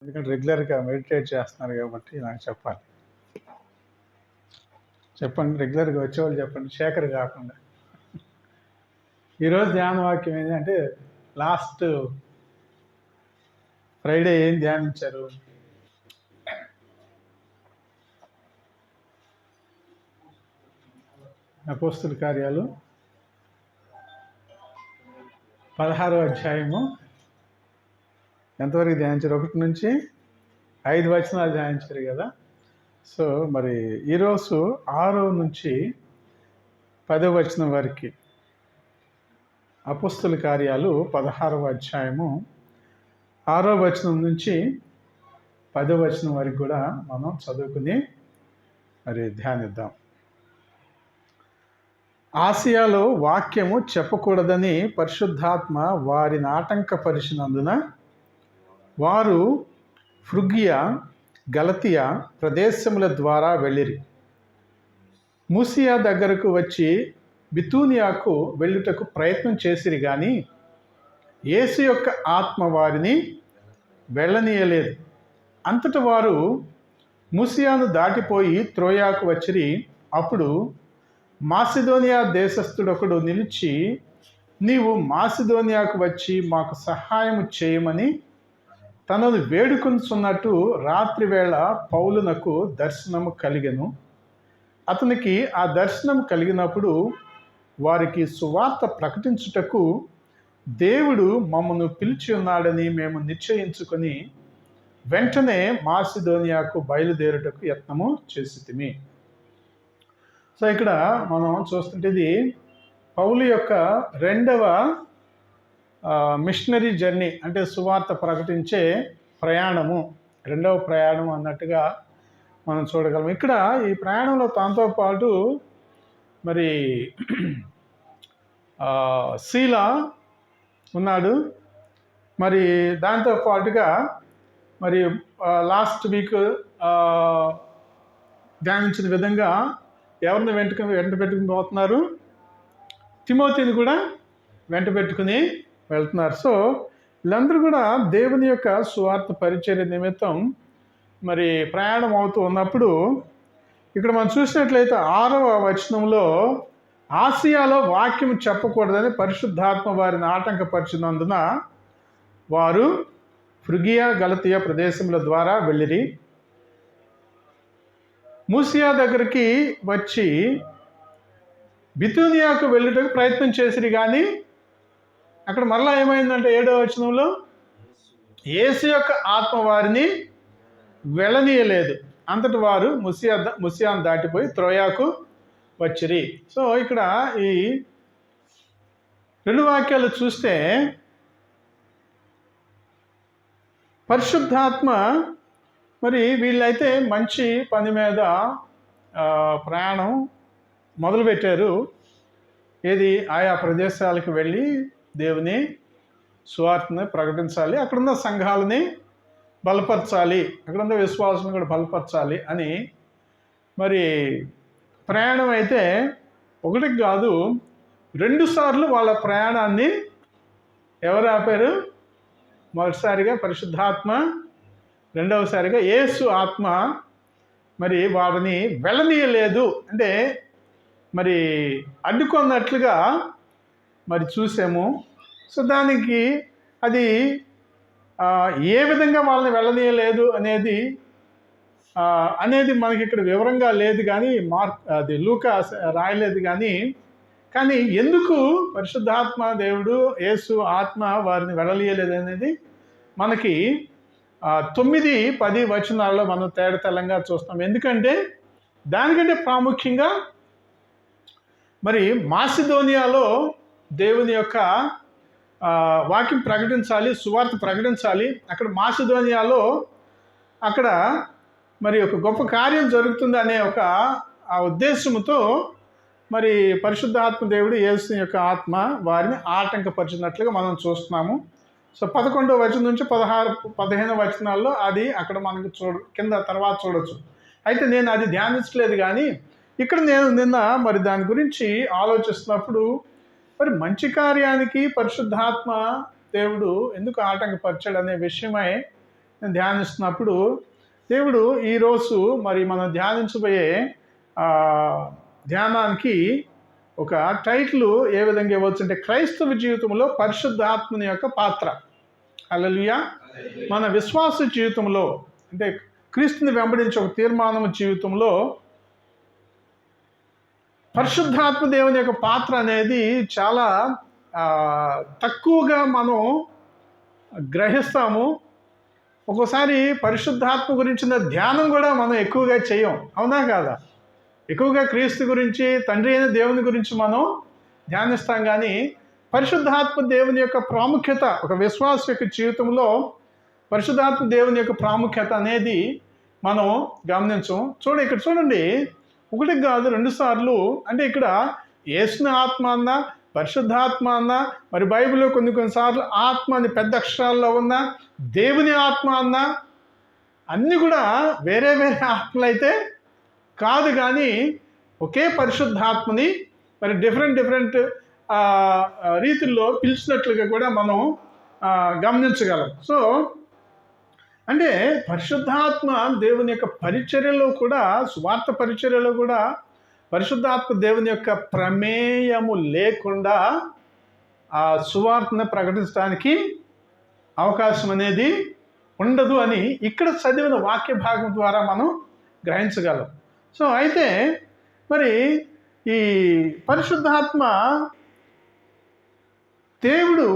ఎందుకంటే రెగ్యులర్గా మెడిటేట్ చేస్తున్నారు కాబట్టి నాకు చెప్పాలి. చెప్పండి, రెగ్యులర్గా వచ్చేవాళ్ళు చెప్పండి, శేఖర్ కాకుండా. ఈరోజు ధ్యాన వాక్యం ఏంటంటే, లాస్ట్ ఫ్రైడే ఏం ధ్యానించారు? అపోస్తుల కార్యాలు 16వ అధ్యాయము ఎంతవరకు ధ్యానించారు? 1 నుంచి 5 వచనాలు ధ్యానించారు కదా. సో మరి ఈరోజు 6వ నుంచి 10వ వచనం వరకు, అపోస్తుల కార్యాలు 16వ అధ్యాయము 6వ వచనం నుంచి 10వ వచనం వరకు కూడా మనం చదువుకుని మరి ధ్యానిద్దాం. ఆసియాలో వాక్యము చెప్పకూడదని పరిశుద్ధాత్మ వారిని ఆటంకపరిచినందున వారు ఫ్రుగియా, గలతియా ప్రదేశముల ద్వారా వెళ్ళిరి. మూసియా దగ్గరకు వచ్చి బితూనియాకు వెళ్ళుటకు ప్రయత్నం చేసిరి, కానీ యేసు యొక్క ఆత్మ వారిని వెళ్ళనీయలేదు. అంతట వారు మూసియాను దాటిపోయి త్రోయాకు వచ్చిరి. అప్పుడు మాసిదోనియా దేశస్థుడొకడు నిలిచి, నీవు మాసిదోనియాకు వచ్చి మాకు సహాయము చేయమని తనను వేడుకొనుచున్నట్టు రాత్రి వేళ పౌలునకు దర్శనము కలిగెను. అతనికి ఆ దర్శనం కలిగినప్పుడు వారికి సువార్త ప్రకటించుటకు దేవుడు మమ్మను పిలిచి ఉన్నాడని మేము నిశ్చయించుకొని వెంటనే మాసిదోనియాకు బయలుదేరుటకు యత్నము చేసితిమి. సో ఇక్కడ మనం చూస్తుంటే ఇది పౌలు యొక్క రెండవ మిషనరీ జర్నీ, అంటే సువార్త ప్రకటించే ప్రయాణము, రెండవ ప్రయాణం అన్నట్టుగా మనం చూడగలం. ఇక్కడ ఈ ప్రయాణంలో తనతో పాటు మరి శీలా ఉన్నాడు. మరి దాంతో పాటుగా మరి లాస్ట్ వీక్ ధ్యానించిన విధంగా ఎవరిని వెంట పెట్టుకుని పోతున్నారు? తిమోతిని కూడా వెంట పెట్టుకుని వెళ్తున్నారు. సో వీళ్ళందరూ కూడా దేవుని యొక్క సువార్త పరిచర్య నిమిత్తం మరి ప్రయాణం అవుతూ ఉన్నప్పుడు, ఇక్కడ మనం చూసినట్లయితే 6వ వచనంలో ఆసియాలో వాక్యం చెప్పకూడదని పరిశుద్ధాత్మ వారిని ఆటంకపరిచినందున వారు ఫ్రుగియా, గలతియా ప్రదేశముల ద్వారా వెళ్ళిరి. మూసియా దగ్గరికి వచ్చి బితూనియాకు వెళ్ళుటకు ప్రయత్నం చేసిరి, కానీ అక్కడ మరలా ఏమైందంటే 7వ వచనంలో యేసు యొక్క ఆత్మ వారిని వెళ్ళనీయలేదు. అంతటి వారు మూసియాను దాటిపోయి త్రోయాకు వచ్చిరి. సో ఇక్కడ ఈ 2 వాక్యాలు చూస్తే పరిశుద్ధాత్మ మరి వీళ్ళైతే మంచి పని మీద ప్రయాణం మొదలుపెట్టారు. ఏది? ఆయా ప్రదేశాలకు వెళ్ళి దేవుని సువార్తని ప్రకటించాలి, అక్కడున్న సంఘాలని బలపరచాలి, అక్కడున్న విశ్వాసం కూడా బలపరచాలి అని మరి ప్రయాణం అయితే ఒకటికి కాదు 2 సార్లు వాళ్ళ ప్రయాణాన్ని ఎవరు ఆపారు? మొదటిసారిగా పరిశుద్ధాత్మ, రెండవసారిగా యేసు ఆత్మ మరి వారిని వెళ్ళనీయలేదు, అంటే మరి అడ్డుకున్నట్లుగా మరి చూసాము. సో దానికి అది ఏ విధంగా వాళ్ళని వెళ్ళనీయలేదు అనేది మనకి ఇక్కడ వివరంగా లేదు, కానీ అది లూకా రాయలేదు. కానీ ఎందుకు పరిశుద్ధాత్మ దేవుడు, యేసు ఆత్మ వారిని వెళ్ళనీయలేదు అనేది మనకి 9, 10 వచనాల్లో మనం తేడతెల్లంగా చూస్తాం. ఎందుకంటే దానికంటే ప్రాముఖ్యంగా మరి మాసిదోనియాలో దేవుని యొక్క వాక్యం ప్రకటించాలి, సువార్త ప్రకటించాలి. అక్కడ మాసిదోనియాలో అక్కడ మరి ఒక గొప్ప కార్యం జరుగుతుంది అనే ఒక ఉద్దేశంతో మరి పరిశుద్ధాత్మ దేవుడు, యేసు యొక్క ఆత్మ వారిని ఆటంకపరిచినట్లుగా మనం చూస్తున్నాము. సో 11వ వచనం నుంచి 16, 15 వచనాల్లో అది అక్కడ మనకు కింద తర్వాత చూడొచ్చు. అయితే నేను అది ధ్యానించలేదు, కానీ ఇక్కడ నేను నిన్న మరి దాని గురించి ఆలోచిస్తున్నప్పుడు మరి మంచి కార్యానికి పరిశుద్ధాత్మ దేవుడు ఎందుకు ఆటంకపరిచాడు అనే విషయమై నేను ధ్యానిస్తున్నప్పుడు దేవుడు ఈరోజు మరి మనం ధ్యానించబోయే ధ్యానానికి ఒక టైటిల్ ఏ విధంగా ఇవ్వచ్చు అంటే క్రైస్తవ జీవితంలో పరిశుద్ధాత్మని యొక్క పాత్ర. హల్లెలూయా. మన విశ్వాస జీవితంలో అంటే క్రీస్తుని వెంబడించే ఒక తీర్మానం జీవితంలో పరిశుద్ధాత్మ దేవుని యొక్క పాత్ర అనేది చాలా తక్కువగా మనం గ్రహిస్తాము. ఒక్కోసారి పరిశుద్ధాత్మ గురించిన ధ్యానం కూడా మనం ఎక్కువగా చేయం, అవునా కాదా? ఎక్కువగా క్రీస్తు గురించి, తండ్రి అయిన దేవుని గురించి మనం ధ్యానిస్తాం, కానీ పరిశుద్ధాత్మ దేవుని యొక్క ప్రాముఖ్యత ఒక విశ్వాస యొక్క జీవితంలో పరిశుద్ధాత్మ దేవుని యొక్క ప్రాముఖ్యత అనేది మనం గమనించం. ఇక్కడ చూడండి, ఒకటి కాదు 2 సార్లు, అంటే ఇక్కడ యేసుని ఆత్మ అన్నా పరిశుద్ధాత్మ అన్నా, మరి బైబిల్లో కొన్నిసార్లు ఆత్మ అని పెద్ద అక్షరాల్లో ఉన్న దేవుని ఆత్మ అన్నా, అన్నీ కూడా వేరే వేరే ఆత్మలు అయితే కాదు, కానీ ఒకే పరిశుద్ధాత్మని మరి డిఫరెంట్ రీతుల్లో పిలిచినట్లుగా కూడా మనం గమనించగలం. అంటే పరిశుద్ధాత్మ దేవుని యొక్క పరిచర్యలో కూడా, సువార్త పరిచర్యలో కూడా పరిశుద్ధాత్మ దేవుని యొక్క ప్రమేయము లేకుండా ఆ సువార్తను ప్రకటించడానికి అవకాశం అనేది ఉండదు అని ఇక్కడ చదివిన వాక్య భాగం ద్వారా మనం గ్రహించగలం. అయితే మరి ఈ పరిశుద్ధాత్మ దేవుడు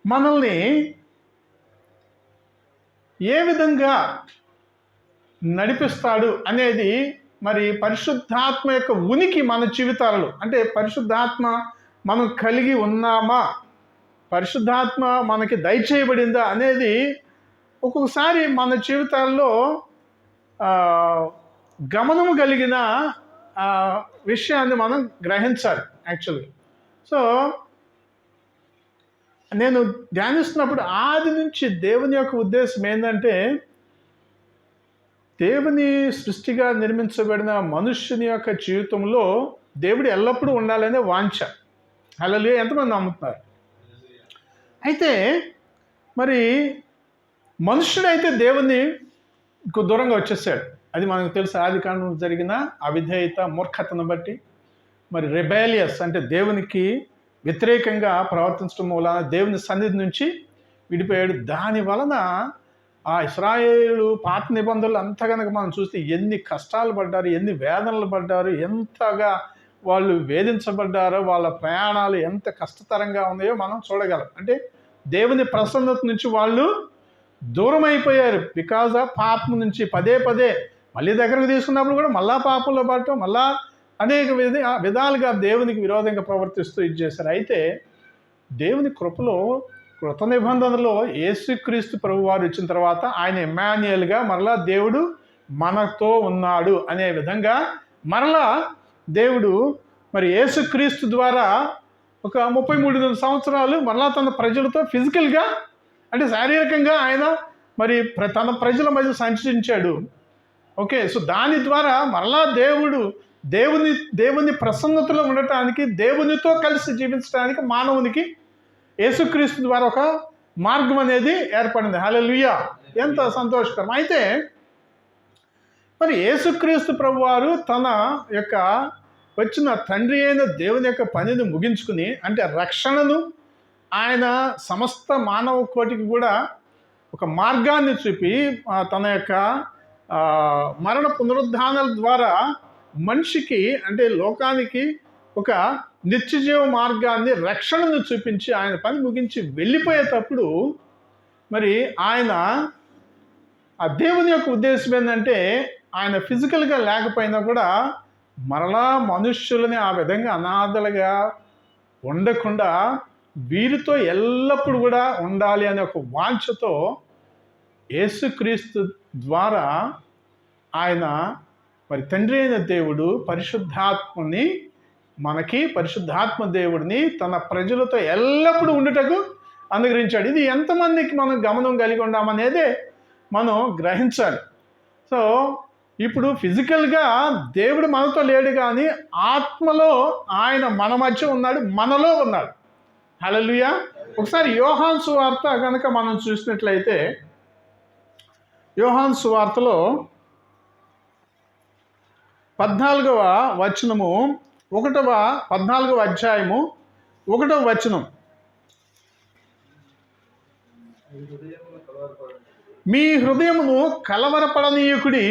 మనల్ని ఏ విధంగా నడిపిస్తాడు అనేది, మరి పరిశుద్ధాత్మ యొక్క ఉనికి మన జీవితాలలో, అంటే పరిశుద్ధాత్మ మనం కలిగి ఉన్నామా, పరిశుద్ధాత్మ మనకి దయచేయబడిందా అనేది ఒక్కొక్కసారి మన జీవితాల్లో గమనము కలిగిన విషయాన్ని మనం గ్రహించాలి యాక్చువల్గా. నేను ధ్యానిస్తున్నప్పుడు ఆది నుంచి దేవుని యొక్క ఉద్దేశం ఏంటంటే, దేవుని సృష్టిగా నిర్మించబడిన మనుష్యుని యొక్క జీవితంలో దేవుడు ఎల్లప్పుడూ ఉండాలనే వాంఛ. హల్లెలూయా. ఎంతమంది నమ్ముతున్నారు? అయితే మరి మనుష్యుడైతే దేవుని దూరంగా వచ్చేసాడు. అది మనకు తెలుసు. ఆది కాండంలో జరిగిన అవిధేయత, మూర్ఖతను బట్టి మరి రెబేలియస్ అంటే దేవునికి వ్యతిరేకంగా ప్రవర్తించడం వలన దేవుని సన్నిధి నుంచి విడిపోయాడు. దాని వలన ఆ ఇశ్రాయేలు పాత నిబంధనలు అంతా కనుక మనం చూస్తే ఎన్ని కష్టాలు పడ్డారు, ఎన్ని వేదనలు పడ్డారు, ఎంతగా వాళ్ళు వేధించబడ్డారో, వాళ్ళ ప్రయాణాలు ఎంత కష్టతరంగా ఉన్నాయో మనం చూడగలం. అంటే దేవుని ప్రసన్నత నుంచి వాళ్ళు దూరం అయిపోయారు. బికాజ్ ఆఫ్ పాపం నుంచి పదే మళ్ళీ దగ్గరకు తీసుకున్నప్పుడు కూడా మళ్ళా పాపంలో పడటం, మళ్ళా అనేక విధాలుగా దేవునికి విరోధంగా ప్రవర్తిస్తూ చేశారు. అయితే దేవుని కృపలో కృత నిబంధనలో యేసుక్రీస్తు ప్రభువారు వచ్చిన తర్వాత ఆయన ఇమ్మాన్యుయేల్గా మరలా దేవుడు మనతో ఉన్నాడు అనే విధంగా మరలా దేవుడు మరి యేసుక్రీస్తు ద్వారా ఒక 33 సంవత్సరాలు మరలా తన ప్రజలతో ఫిజికల్గా అంటే శారీరకంగా ఆయన మరి తన ప్రజల మధ్య సంచరించాడు. ఓకే. దాని ద్వారా మరలా దేవుని ప్రసన్నతలో ఉండటానికి, దేవునితో కలిసి జీవించడానికి మానవునికి యేసుక్రీస్తు ద్వారా ఒక మార్గం అనేది ఏర్పడింది. హల్లెలూయా. ఎంత సంతోషకరం. అయితే మరి యేసుక్రీస్తు ప్రభువారు తన యొక్క వచ్చిన తండ్రి అయిన దేవుని యొక్క పనిని ముగించుకుని, అంటే రక్షణను ఆయన సమస్త మానవ కోటికి కూడా ఒక మార్గాన్ని చూపి తన యొక్క మరణ పునరుద్ధానాల ద్వారా మనిషికి అంటే లోకానికి ఒక నిత్యజీవ మార్గాన్ని, రక్షణను చూపించి ఆయన పని ముగించి వెళ్ళిపోయేటప్పుడు మరి ఆయన ఆ దేవుని యొక్క ఉద్దేశం ఏంటంటే, ఆయన ఫిజికల్గా లేకపోయినా కూడా మరలా మనుష్యులని ఆ విధంగా అనాథలుగా ఉండకుండా వీరితో ఎల్లప్పుడూ కూడా ఉండాలి అనే ఒక వాంఛతో యేసుక్రీస్తు ద్వారా ఆయన మరి తండ్రి అయిన దేవుడు పరిశుద్ధాత్మని మనకి, పరిశుద్ధాత్మ దేవుడిని తన ప్రజలతో ఎల్లప్పుడూ ఉండుటకు అనుగ్రహించాడు. ఇది ఎంతమందికి మనం గమనం కలిగి ఉన్నామనేదే మనం గ్రహించాలి. ఇప్పుడు ఫిజికల్గా దేవుడు మనతో లేడు, కానీ ఆత్మలో ఆయన మన మధ్య ఉన్నాడు, మనలో ఉన్నాడు. హల్లెలూయా. ఒకసారి యోహాను సువార్త కనుక మనం చూసినట్లయితే యోహాను సువార్తలో 14వ వచనము 14వ అధ్యాయము 1వ వచనం. మీ హృదయమును కలవరపడనీయకుడి,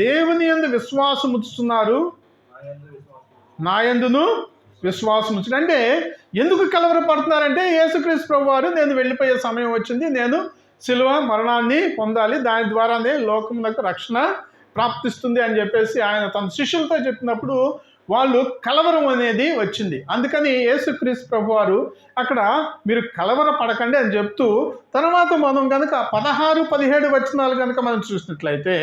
దేవుని యందు విశ్వాసముంచుతున్నారు, నా యందును విశ్వాసముంచుడు. అంటే ఎందుకు కలవరపడుతున్నారంటే, యేసుక్రీస్తు ప్రభువారు నేను వెళ్ళిపోయే సమయం వచ్చింది, నేను శిలువ మరణాన్ని పొందాలి, దాని ద్వారానే లోకమునకు రక్షణ ప్రాప్తిస్తుంది అని చెప్పేసి ఆయన తన శిష్యులతో చెప్పినప్పుడు వాళ్ళు కలవరం అనేది వచ్చింది. అందుకని యేసుక్రీస్తు ప్రభువారు అక్కడ మీరు కలవర పడకండి అని చెప్తూ, తర్వాత మనం కనుక 16-17 వచనాలు కనుక మనం చూసినట్లయితే,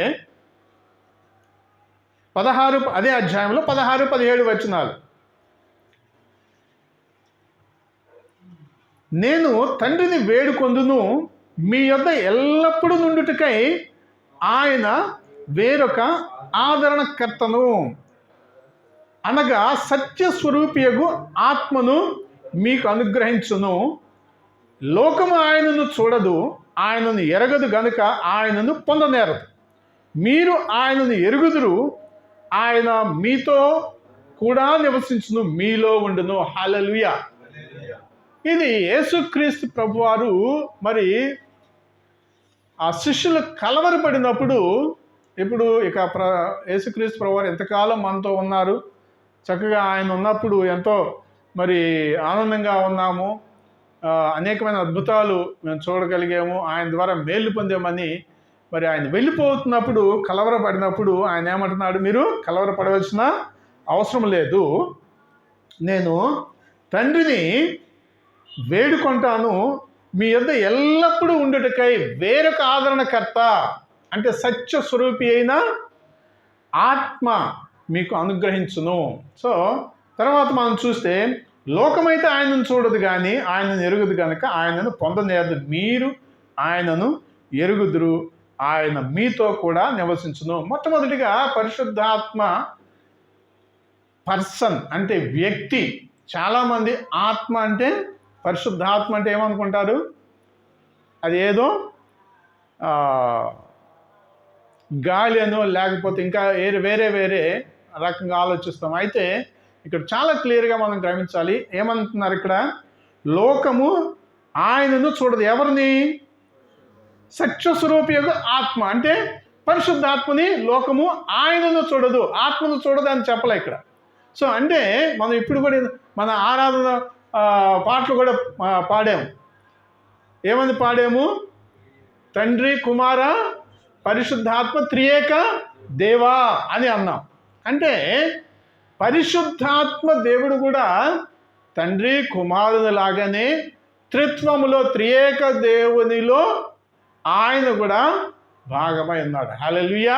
అదే అధ్యాయంలో 16-17 వచనాలు. నేను తండ్రిని వేడుకొందును, మీ యొద్ద ఎల్లప్పుడూ నుండుటకై ఆయన వేరొక ఆదరణకర్తను, అనగా సత్యస్వరూపియగు ఆత్మను మీకు అనుగ్రహించును. లోకము ఆయనను చూడదు, ఆయనను ఎరగదు గనుక ఆయనను పొందనేరదు. మీరు ఆయనను ఎరుగుదురు, ఆయన మీతో కూడా నివసించును, మీలో ఉండును. హల్లెలూయా. ఇది యేసుక్రీస్తు ప్రభువారు మరి ఆ శిష్యులు కలవరపడినప్పుడు, ఇప్పుడు ఇక యేసుక్రీస్తు ప్రభువారు ఎంతకాలం మనతో ఉన్నారు, చక్కగా ఆయన ఉన్నప్పుడు ఎంతో మరి ఆనందంగా ఉన్నాము, అనేకమైన అద్భుతాలు మేము చూడగలిగాము, ఆయన ద్వారా మేలు పొందామని మరి ఆయన వెళ్ళిపోతున్నప్పుడు కలవరపడినప్పుడు ఆయన ఏమంటున్నాడు, మీరు కలవరపడవలసిన అవసరం లేదు, నేను తండ్రిని వేడుకుంటాను, మీ యొద్ద ఎల్లప్పుడూ ఉండుటకై వేరొక ఆదరణకర్త, అంటే సత్య స్వరూపి అయిన ఆత్మ మీకు అనుగ్రహించును. సో తర్వాత మనం చూస్తే, లోకమైతే ఆయనను చూడదు కానీ ఆయనను ఎరుగుదు కనుక ఆయనను పొందనేరదు, మీరు ఆయనను ఎరుగుదురు, ఆయన మీతో కూడా నివసించును. మొట్టమొదటిగా పరిశుద్ధాత్మ పర్సన్ అంటే వ్యక్తి. చాలామంది ఆత్మ అంటే, పరిశుద్ధాత్మ అంటే ఏమనుకుంటారు, అది ఏదో గాలి అనో లేకపోతే ఇంకా వేరే వేరే రకంగా ఆలోచిస్తాం. అయితే ఇక్కడ చాలా క్లియర్గా మనం గ్రహించాలి. ఏమంటున్నారు ఇక్కడ, లోకము ఆయనను చూడదు. ఎవరిని? సత్యస్వరూపి యొక్క ఆత్మ అంటే పరిశుద్ధాత్మని లోకము ఆయనను చూడదు, ఆత్మను చూడదు అని చెప్పలే ఇక్కడ. సో అంటే మనం ఇప్పుడు కూడా మన ఆరాధన పాటలు కూడా పాడాము. ఏమని పాడాము? తండ్రి, కుమార, పరిశుద్ధాత్మ త్రియేక దేవా అని అన్నాం. అంటే పరిశుద్ధాత్మ దేవుడు కూడా తండ్రి కుమారుని లాగానే త్రిత్వములో త్రియేక దేవునిలో ఆయన కూడా భాగమై ఉన్నాడు. హల్లెలూయా,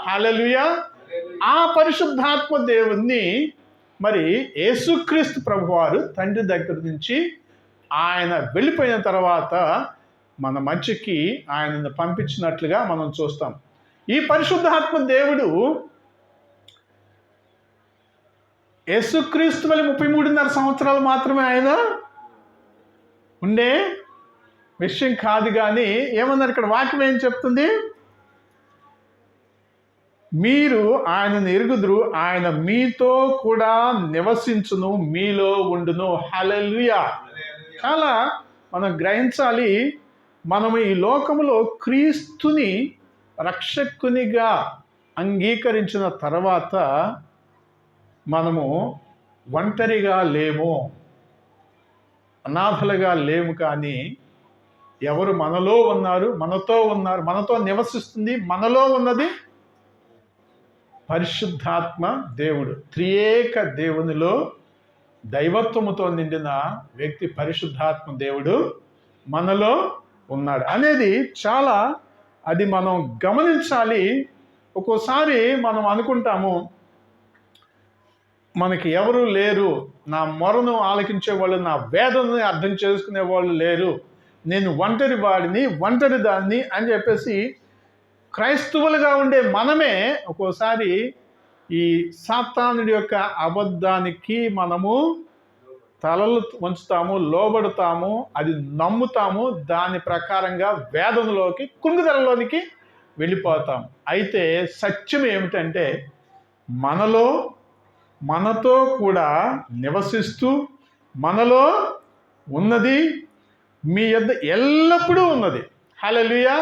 హల్లెలూయా. ఆ పరిశుద్ధాత్మ దేవుణ్ణి మరి యేసుక్రీస్తు ప్రభువారు తండ్రి దగ్గర నుంచి ఆయన వెళ్ళిపోయిన తర్వాత మన మధ్యకి ఆయనను పంపించినట్లుగా మనం చూస్తాం. ఈ పరిశుద్ధాత్మ దేవుడు యేసుక్రీస్తు వల్ల 33.5 సంవత్సరాలు మాత్రమే ఆయన ఉండే విషయం కాదు. కానీ ఏమన్నారు ఇక్కడ వాక్యం ఏం చెప్తుంది? మీరు ఆయనను ఎరుగుదురు, ఆయన మీతో కూడా నివసించును, మీలో ఉండును. హల్లెలూయా. చాలా మనం గ్రహించాలి. మనము ఈ లోకములో క్రీస్తుని రక్షకునిగా అంగీకరించిన తర్వాత మనము ఒంటరిగా లేము, అనాథలుగా లేము. కానీ ఎవరు మనలో ఉన్నారు, మనతో ఉన్నారు, మనతో నివసిస్తుంది, మనలో ఉన్నది పరిశుద్ధాత్మ దేవుడు. త్రియేక దేవునిలో దైవత్వముతో నిండిన వ్యక్తి పరిశుద్ధాత్మ దేవుడు మనలో ఉన్నాడు అనేది చాలా, అది మనం గమనించాలి. ఒక్కోసారి మనం అనుకుంటాము, మనకి ఎవరు లేరు, నా మొరను ఆలకించే వాళ్ళు, నా వేదనని అర్థం చేసుకునే వాళ్ళు లేరు, నేను ఒంటరి వాడిని, ఒంటరి దాన్ని అని చెప్పేసి క్రైస్తవులుగా ఉండే మనమే ఒక్కోసారి ఈ సాతానుడి యొక్క అబద్ధానికి మనము తలలు వంచుతాము, లోబడతాము, అది నమ్ముతాము, దాని ప్రకారంగా వేదనలోకి కుంగుదలలోనికి వెళ్ళిపోతాం. అయితే సత్యం ఏమిటంటే మనతో కూడా నివసిస్తూ మనలో ఉన్నది మీ యొద్ద ఎల్లప్పుడూ ఉన్నది. హల్లెలూయా.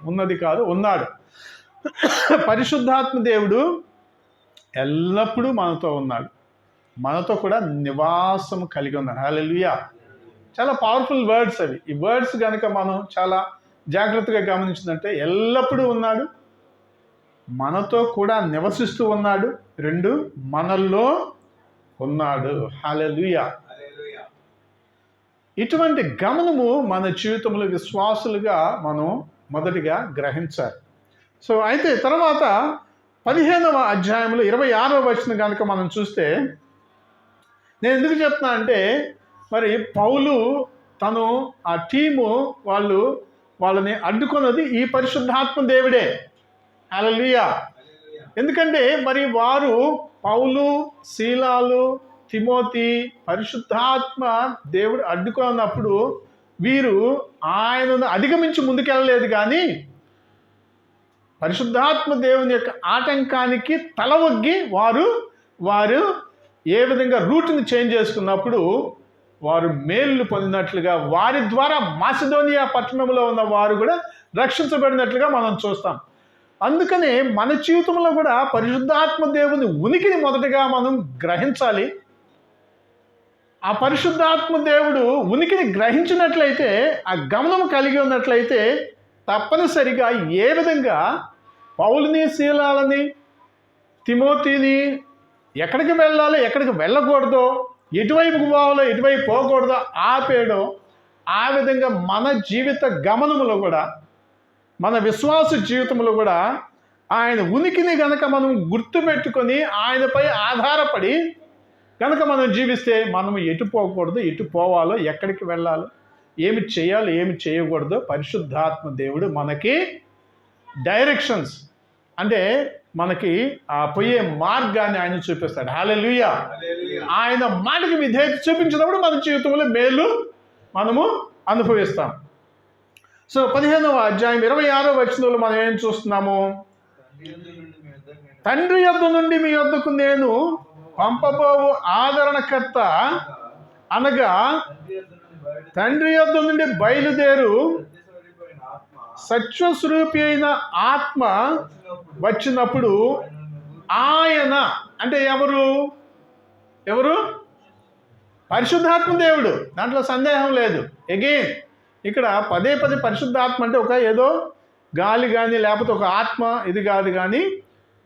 ఉన్నది కాదు, ఉన్నాడు. పరిశుద్ధాత్మ దేవుడు ఎల్లప్పుడూ మనతో ఉన్నాడు, మనతో కూడా నివాసం కలిగి ఉన్నాడు. హల్లెలూయా. చాలా పవర్ఫుల్ వర్డ్స్ అవి. ఈ వర్డ్స్ కనుక మనం చాలా జాగ్రత్తగా గమనించిందంటే, ఎల్లప్పుడూ ఉన్నాడు, మనతో కూడా నివసిస్తూ ఉన్నాడు, 2 మనల్లో ఉన్నాడు. హల్లెలూయా. ఇటువంటి గమనము మన జీవితంలో విశ్వాసులుగా మనం మొదటిగా గ్రహించాలి. సో అయితే తర్వాత 15వ అధ్యాయంలో 26వ వచనం కనుక మనం చూస్తే, నేను ఎందుకు చెప్తున్నా అంటే, మరి పౌలు తను ఆ టీము వాళ్ళని అడ్డుకున్నది ఈ పరిశుద్ధాత్మ దేవుడే. హల్లెలూయా. ఎందుకంటే మరి వారు పౌలు, శీలాలు, తిమోతి పరిశుద్ధాత్మ దేవుడు అడ్డుకున్నప్పుడు వీరు ఆయనను అధిగమించి ముందుకెళ్ళలేదు, కానీ పరిశుద్ధాత్మ దేవుని యొక్క ఆటంకానికి తల ఒగ్గి వారు ఏ విధంగా రూట్ని చేంజ్ చేసుకున్నప్పుడు వారు మేలు పొందినట్లుగా, వారి ద్వారా మాసిదోనియా పట్టణంలో ఉన్న వారు కూడా రక్షించబడినట్లుగా మనం చూస్తాం. అందుకనే మన జీవితంలో కూడా పరిశుద్ధాత్మ దేవుని ఉనికిని మొదటగా మనం గ్రహించాలి. ఆ పరిశుద్ధాత్మ దేవుడు ఉనికిని గ్రహించినట్లయితే, ఆ గమనం కలిగి ఉన్నట్లయితే, తప్పనిసరిగా ఏ విధంగా పౌలుని, శీలాలని, తిమోతిని ఎక్కడికి వెళ్ళాలో, ఎక్కడికి వెళ్ళకూడదో, ఎటువైపుకు పోవాలో, ఎటువైపు పోకూడదో ఆపేయడం, ఆ విధంగా మన జీవిత గమనంలో కూడా, మన విశ్వాస జీవితంలో కూడా ఆయన ఉనికిని గనక మనం గుర్తుపెట్టుకొని ఆయనపై ఆధారపడి కనుక మనం జీవిస్తే, మనం ఎటు పోకూడదు, ఎటు పోవాలో, ఎక్కడికి వెళ్ళాలో, ఏమి చేయాలో, ఏమి చేయకూడదో పరిశుద్ధాత్మ దేవుడు మనకి డైరెక్షన్స్, అంటే మనకి ఆ పోయే మార్గాన్ని ఆయన చూపిస్తాడు. హల్లెలూయా. ఆయన మాటకి విధేయత చూపించినప్పుడు మన జీవితంలో మేలు మనము అనుభవిస్తాం. సో 15వ అధ్యాయం 26వ వచనంలో మనం ఏం చూస్తున్నాము? తండ్రి యొద్ద నుండి మీ యొద్దకు నేను పంపబోవు ఆదరణకర్త అనగా తండ్రి యొద్ద నుండి బయలుదేరు సత్యస్వరూపి అయిన ఆత్మ వచ్చినప్పుడు ఆయన, అంటే ఎవరు? పరిశుద్ధాత్మ దేవుడు, దాంట్లో సందేహం లేదు. అగైన్ ఇక్కడ పదే పరిశుద్ధాత్మ అంటే ఒక ఏదో గాలి కానీ లేకపోతే ఒక ఆత్మ ఇది కాదు, కానీ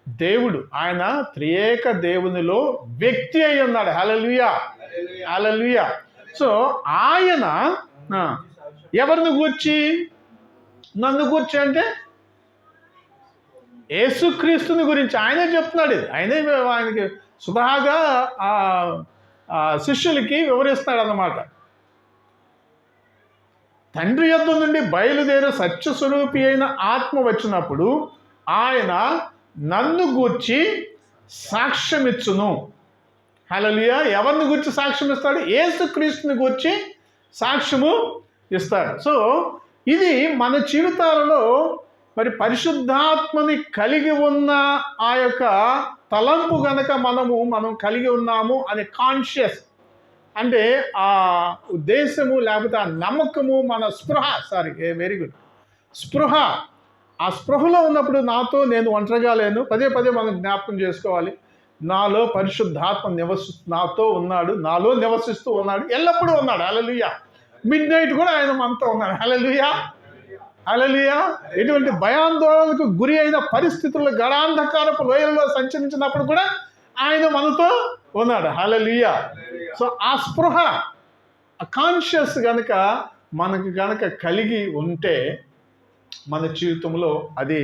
దేవుడు, ఆయన త్రియేక దేవునిలో వ్యక్తి అయి ఉన్నాడు. హల్లెలూయా. హల్లెలూయా. సో ఆయన ఎవరిని గూర్చి? నన్ను గూర్చి అంటే యేసుక్రీస్తుని గురించి ఆయనే చెప్తున్నాడు. ఇది ఆయనకి స్వతహాగా శిష్యులకి వివరిస్తాడు అన్నమాట. తండ్రి యొద్ద నుండి బయలుదేరి సత్యస్వరూపి అయిన ఆత్మ వచ్చినప్పుడు ఆయన నన్ను గూర్చి సాక్ష్యమిచ్చును. హల్లెలూయా. ఎవరిని గూర్చి సాక్ష్యం ఇస్తాడు? యేసుక్రీస్తుని గూర్చి సాక్ష్యము ఇస్తాడు. సో ఇది మన జీవితాలలో మరి పరిశుద్ధాత్మని కలిగి ఉన్న ఆ యొక్క తలంపు గనక మనం కలిగి ఉన్నాము అనే కాన్షియస్, అంటే ఆ ఉద్దేశము లేకపోతే ఆ నమ్మకము, మన వెరీ గుడ్ స్పృహ, ఆ స్పృహలో ఉన్నప్పుడు నేను ఒంటరిగా లేను. పదే మనం జ్ఞాపకం చేసుకోవాలి. నాలో పరిశుద్ధాత్మ నాతో ఉన్నాడు, నాలో నివసిస్తూ ఉన్నాడు, ఎల్లప్పుడూ ఉన్నాడు. హల్లెలూయా. మిడ్ నైట్ కూడా ఆయన మనతో ఉన్నాడు. హల్లెలూయా. హల్లెలూయా. ఎటువంటి భయాందోళనకు గురి అయిన పరిస్థితుల్లో గడాంధకారపు లోయల్లో సంచరించినప్పుడు కూడా ఆయన మనతో ఉన్నాడు. హల్లెలూయా. సో ఆ స్పృహ, ఆ కాన్షియస్ గనక మనకు గనక కలిగి ఉంటే మన జీవితంలో అది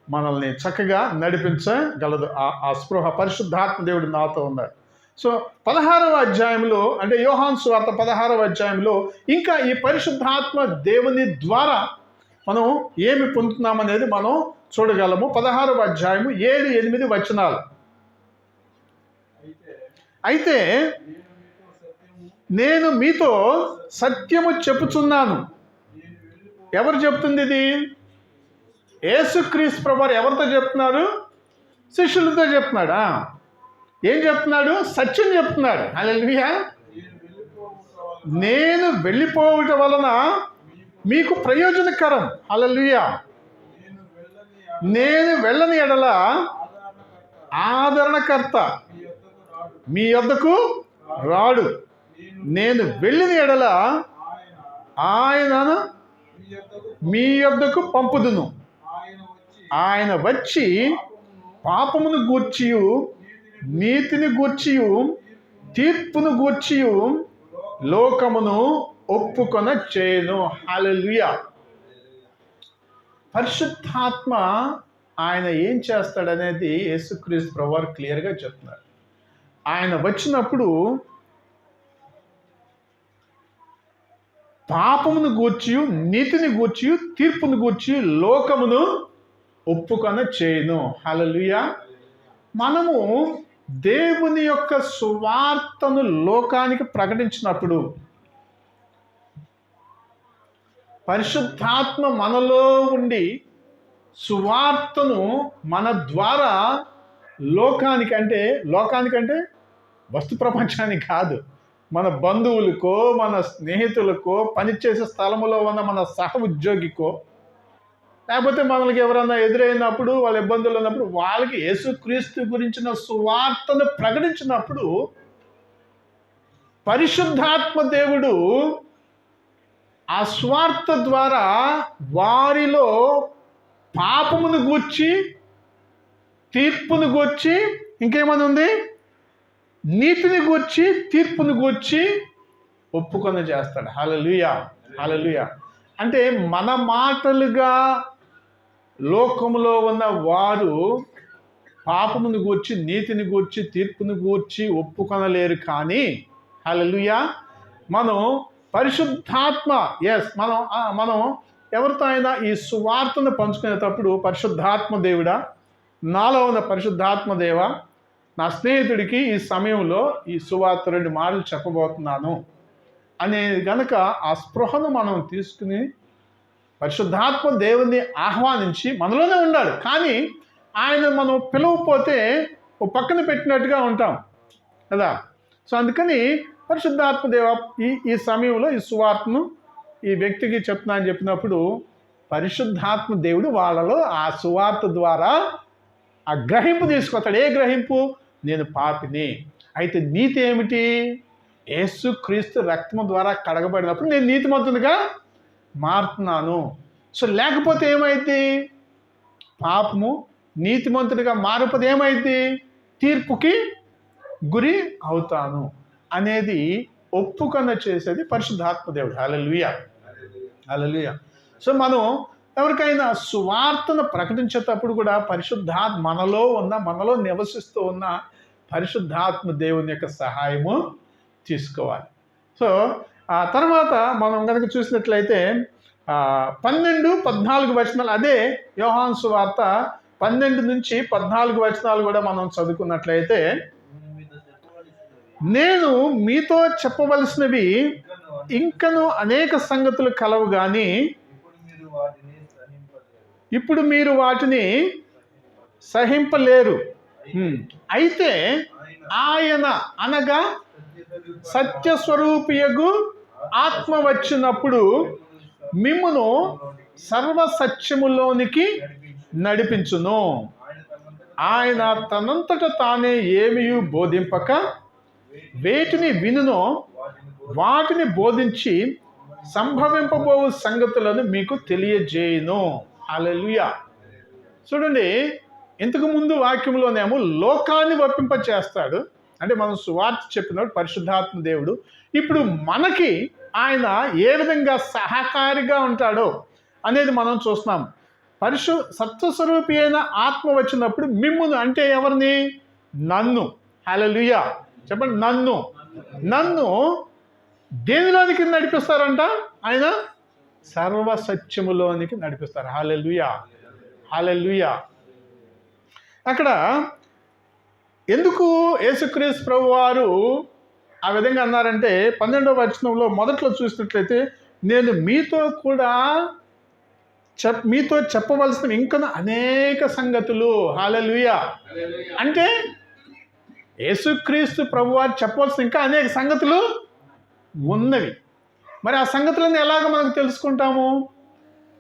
మనల్ని చక్కగా నడిపించగలదు. ఆ స్పృహ, పరిశుద్ధాత్మ దేవుడు నాతో ఉన్నాడు. సో 16వ అధ్యాయంలో, అంటే యోహాను సువార్త 16వ అధ్యాయంలో ఇంకా ఈ పరిశుద్ధాత్మ దేవుని ద్వారా మనం ఏమి పొందుతున్నామనేది మనం చూడగలము. 16వ అధ్యాయము 7-8 వచనాలు. అయితే నేను మీతో సత్యము చెప్పుచున్నాను. ఎవరు చెప్తుంది ఇది? యేసుక్రీస్తు ప్రభువారు ఎవరితో చెప్తున్నారు? శిష్యులతో చెప్తున్నాడా? ఏం చెప్తున్నాడు? సత్యం చెప్తున్నాడు. హల్లెలూయా. నేను వెళ్ళిపోవటం వలన మీకు ప్రయోజనకరం. హల్లెలూయా. నేను వెళ్ళని ఎడల ఆదరణకర్త మీ యొద్దకు రాడు. నేను వెళ్ళిన ఎడల ఆయనను మీ యొద్దకు పంపుదును. ఆయన వచ్చి పాపమును గూర్చియు నీతిని గూర్చియు తీర్పును గూర్చియు లోకమును ఒప్పుకొన చేయను. హల్లెలూయా. పరిశుద్ధాత్మ ఆయన ఏం చేస్తాడనేది యేసుక్రీస్తు ప్రభువారు క్లియర్గా చెప్తున్నారు. ఆయన వచ్చినప్పుడు పాపమును గూర్చియు నీతిని గూర్చియు తీర్పును గూర్చి లోకమును ఒప్పుకొన చేయను. హల్లెలూయా. మనము దేవుని యొక్క సువార్తను లోకానికి ప్రకటించినప్పుడు పరిశుద్ధాత్మ మనలో ఉండి సువార్తను మన ద్వారా లోకానికంటే వస్తు ప్రపంచానికి కాదు, మన బంధువులకో మన స్నేహితులకో పనిచేసే స్థలములో ఉన్న మన సహ ఉద్యోగికో లేకపోతే మనకి ఎవరన్నా ఎదురైనప్పుడు వాళ్ళ ఇబ్బందులు ఉన్నప్పుడు వాళ్ళకి యేసుక్రీస్తు గురించిన సువార్తను ప్రకటించినప్పుడు పరిశుద్ధాత్మ దేవుడు ఆ స్వార్థ ద్వారా వారిలో పాపమును గూర్చి తీర్పును గూర్చి ఇంకేమని ఉంది, నీతిని గూర్చి తీర్పును గూర్చి ఒప్పుకొని చేస్తాడు. హల్లెలూయా. హల్లెలూయా. అంటే మన మాటలుగా లోకములో ఉన్న వారు పాపమును గూర్చి నీతిని గూర్చి తీర్పును గూర్చి ఒప్పుకొనలేరు. కానీ హల్లెలూయా మనం పరిశుద్ధాత్మ మనం ఎవరితో అయినా ఈ సువార్తను పంచుకునేటప్పుడు పరిశుద్ధాత్మ దేవుడా, నాలో ఉన్న పరిశుద్ధాత్మ దేవ, నా స్నేహితుడికి ఈ సమయంలో ఈ సువార్త 2 మాటలు చెప్పబోతున్నాను అనేది కనుక ఆ స్పృహను మనం తీసుకుని పరిశుద్ధాత్మ దేవుని ఆహ్వానించి మనలోనే ఉండాలి. కానీ ఆయన మనం పిలవకపోతే ఓ పక్కన పెట్టినట్టుగా ఉంటాం కదా. సో అందుకని పరిశుద్ధాత్మ దేవ ఈ సమయంలో ఈ సువార్తను ఈ వ్యక్తికి చెప్తున్నా అని చెప్పినప్పుడు పరిశుద్ధాత్మ దేవుడు వాళ్ళలో ఆ సువార్త ద్వారా ఆ గ్రహింపు తీసుకొస్తాడు. ఏ గ్రహింపు? నేను పాపిని, అయితే నీతి ఏమిటి? యేసుక్రీస్తు రక్తము ద్వారా కడగబడినప్పుడు నేను నీతిమంతునిగా మారుతున్నాను. సో లేకపోతే ఏమైంది? పాపము నీతిమంతుడిగా మారిపోతే ఏమైంది? తీర్పుకి గురి అవుతాను అనేది ఒప్పుకొన చేసేది పరిశుద్ధాత్మ దేవుడు. హల్లెలూయా. హల్లెలూయా. సో మనం ఎవరికైనా సువార్తను ప్రకటించేటప్పుడు కూడా మనలో నివసిస్తూ ఉన్న పరిశుద్ధాత్మ దేవుని యొక్క సహాయము తీసుకోవాలి. సో ఆ తర్వాత మనం కనుక చూసినట్లయితే 12-14 వచనాలు, అదే యోహాను సువార్త 12 నుంచి 14 వచనాలు కూడా మనం చదువుకున్నట్లయితే, నేను మీతో చెప్పవలసినవి ఇంకను అనేక సంగతులు కలవు కానీ ఇప్పుడు మీరు వాటిని సహింపలేరు. అయితే ఆయన అనగా సత్యస్వరూపియగు ఆత్మ వచ్చినప్పుడు మిమ్మును సర్వసత్యములోనికి నడిపించును. ఆయన తనంతట తానే ఏమియు బోధింపక వేటిని వినునో వాటిని బోధించి సంభవింపబోవు సంగతులను మీకు తెలియజేయును. హల్లెలూయా. చూడండి, ఇంతకు ముందు వాక్యంలోనేమో లోకాన్ని ఒప్పింప చేస్తాడు, అంటే మనం సువార్త చెప్పినప్పుడు పరిశుద్ధాత్మ దేవుడు. ఇప్పుడు మనకి ఆయన ఏ విధంగా సహకారిగా ఉంటాడో అనేది మనం చూస్తున్నాం. సత్వస్వరూపి అయిన ఆత్మ వచ్చినప్పుడు మిమ్మును అంటే ఎవరిని? నన్ను. హల్లెలూయా. చెప్పండి, నన్ను దేనిలోనికి నడిపిస్తారంట? ఆయన సర్వసత్యములోనికి నడిపిస్తారు. హల్లెలూయా. హల్లెలూయా. అక్కడ ఎందుకు యేసుక్రీస్తు ప్రభువారు ఆ విధంగా అన్నారంటే 12వ వచనంలో మొదట్లో చూసినట్లయితే నేను మీతో కూడా మీతో చెప్పవలసిన ఇంకా అనేక సంగతులు. హల్లెలూయా. అంటే యేసుక్రీస్తు ప్రభువారు చెప్పవలసిన ఇంకా అనేక సంగతులు ఉన్నవి. మరి ఆ సంగతులను ఎలాగ మనకు తెలుసుకుంటాము?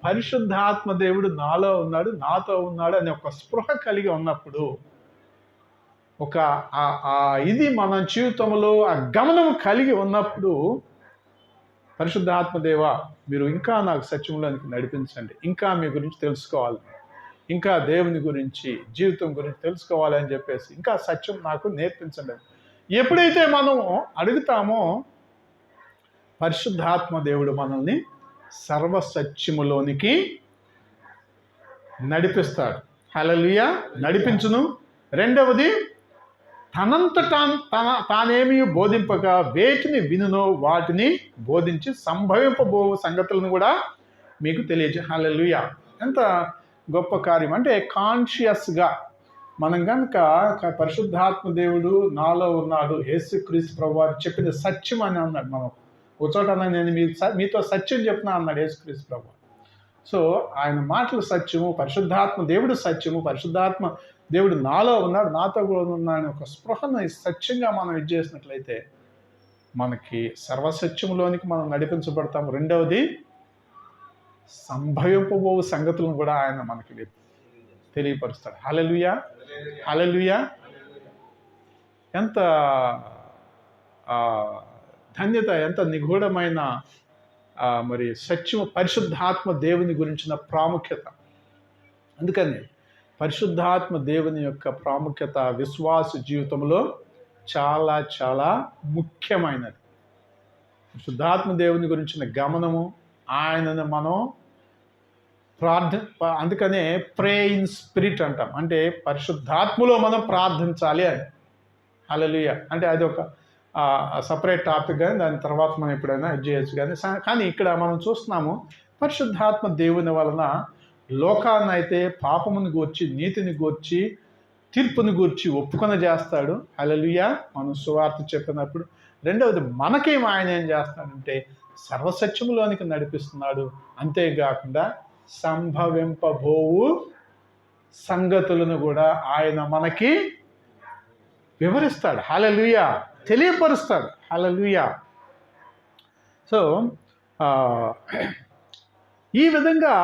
పరిశుద్ధాత్మ దేవుడు నాలో ఉన్నాడు, నాతో ఉన్నాడు అనే ఒక స్పృహ కలిగి ఉన్నప్పుడు, ఒక ఇది మన జీవితంలో ఆ గమనం కలిగి ఉన్నప్పుడు, పరిశుద్ధాత్మ దేవ మీరు ఇంకా నాకు సత్యంలోనికి నడిపించండి, ఇంకా మీ గురించి తెలుసుకోవాలి, ఇంకా దేవుని గురించి జీవితం గురించి తెలుసుకోవాలి అని చెప్పేసి ఇంకా సత్యం నాకు నేర్పించండి. ఎప్పుడైతే మనం అడుగుతామో పరిశుద్ధాత్మ దేవుడు మనల్ని సర్వసత్యములోనికి నడిపిస్తాడు. హల్లెలూయా. నడిపించును. రెండవది, తానేమి బోధింపక వేటిని వినునో వాటిని బోధించి సంభవింపబో సంగతులను కూడా మీకు తెలియజే. హల్లెలూయా. ఎంత గొప్ప కార్యం అంటే కాన్షియస్గా మనం కనుక పరిశుద్ధాత్మ దేవుడు నాలో ఉన్నాడు, యేసుక్రీస్తు ప్రభువారు చెప్పిన సత్యం అని అన్నాడు. మనం ఒక చోట నేను మీతో సత్యం చెప్తున్నా అన్నాడు యేసుక్రీస్తు ప్రభువారు. సో ఆయన మాటలు సత్యము, పరిశుద్ధాత్మ దేవుడు సత్యము, పరిశుద్ధాత్మ దేవుడు నాలో ఉన్నాడు, నాతో కూడా ఉన్నాడు ఒక స్పృహను సత్యంగా మనం ఇది చేసినట్లయితే మనకి సర్వసత్యంలోనికి మనం నడిపించబడతాము. రెండవది, సంభవింపబో సంగతులను కూడా ఆయన మనకి తెలియపరుస్తాడు. హల్లెలూయా. హల్లెలూయా. ఎంత ధన్యత, ఎంత నిగూఢమైన మరి సత్యము పరిశుద్ధాత్మ దేవుని గురించిన ప్రాముఖ్యత. అందుకని పరిశుద్ధాత్మ దేవుని యొక్క ప్రాముఖ్యత విశ్వాస జీవితంలో చాలా చాలా ముఖ్యమైనది. పరిశుద్ధాత్మ దేవుని గురించిన గమనము, ఆయనను మనం అందుకనే ప్రే ఇన్ స్పిరిట్ అంటాం. అంటే పరిశుద్ధాత్మలో మనం ప్రార్థించాలి అని. హల్లెలూయా. అంటే అది ఒక సపరేట్ టాపిక్, కానీ దాని తర్వాత మనం ఎప్పుడైనా ఇది చేయొచ్చు. కానీ ఇక్కడ మనం చూస్తున్నాము పరిశుద్ధాత్మ దేవుని వలన లోకాన్ని అయితే పాపమును గూర్చి, నీతిని గూర్చి, తీర్పుని గూర్చి ఒప్పుకొని చేస్తాడు. హల్లెలూయా. మనం సువార్త చెప్పినప్పుడు. రెండవది, మనకేం ఆయన ఏం చేస్తాడంటే సర్వసత్యములోనికి నడిపిస్తున్నాడు. అంతేకాకుండా సంభవింపబోవు సంగతులను కూడా ఆయన మనకి వివరిస్తాడు. హల్లెలూయా. తెలియపరుస్తాడు. హల్లెలూయా. సో ఈ విధంగా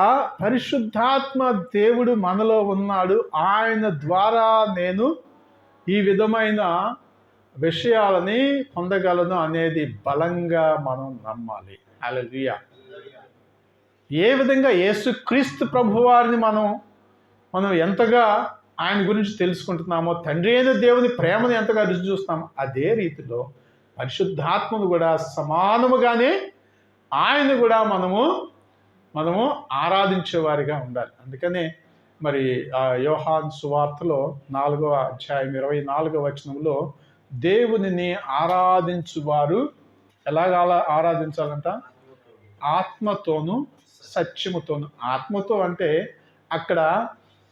పరిశుద్ధాత్మ దేవుడు మనలో ఉన్నాడు, ఆయన ద్వారా నేను ఈ విధమైన విషయాలని పొందగలను అనేది బలంగా మనం నమ్మాలి. హల్లెలూయా. ఏ విధంగా యేసుక్రీస్తు ప్రభువారిని మనం ఎంతగా ఆయన గురించి తెలుసుకుంటున్నామో, తండ్రి అయిన దేవుని ప్రేమను ఎంతగా రుచి చూస్తున్నామో, అదే రీతిలో పరిశుద్ధాత్మను కూడా సమానముగానే ఆయన కూడా మనము ఆరాధించేవారిగా ఉండాలి. అందుకనే మరి యోహాను సువార్తలో 4వ అధ్యాయం 24వ వచనంలో దేవునిని ఆరాధించువారు ఎలాగ ఆరాధించాలంట? ఆత్మతోను సత్యముతోను. ఆత్మతో అంటే అక్కడ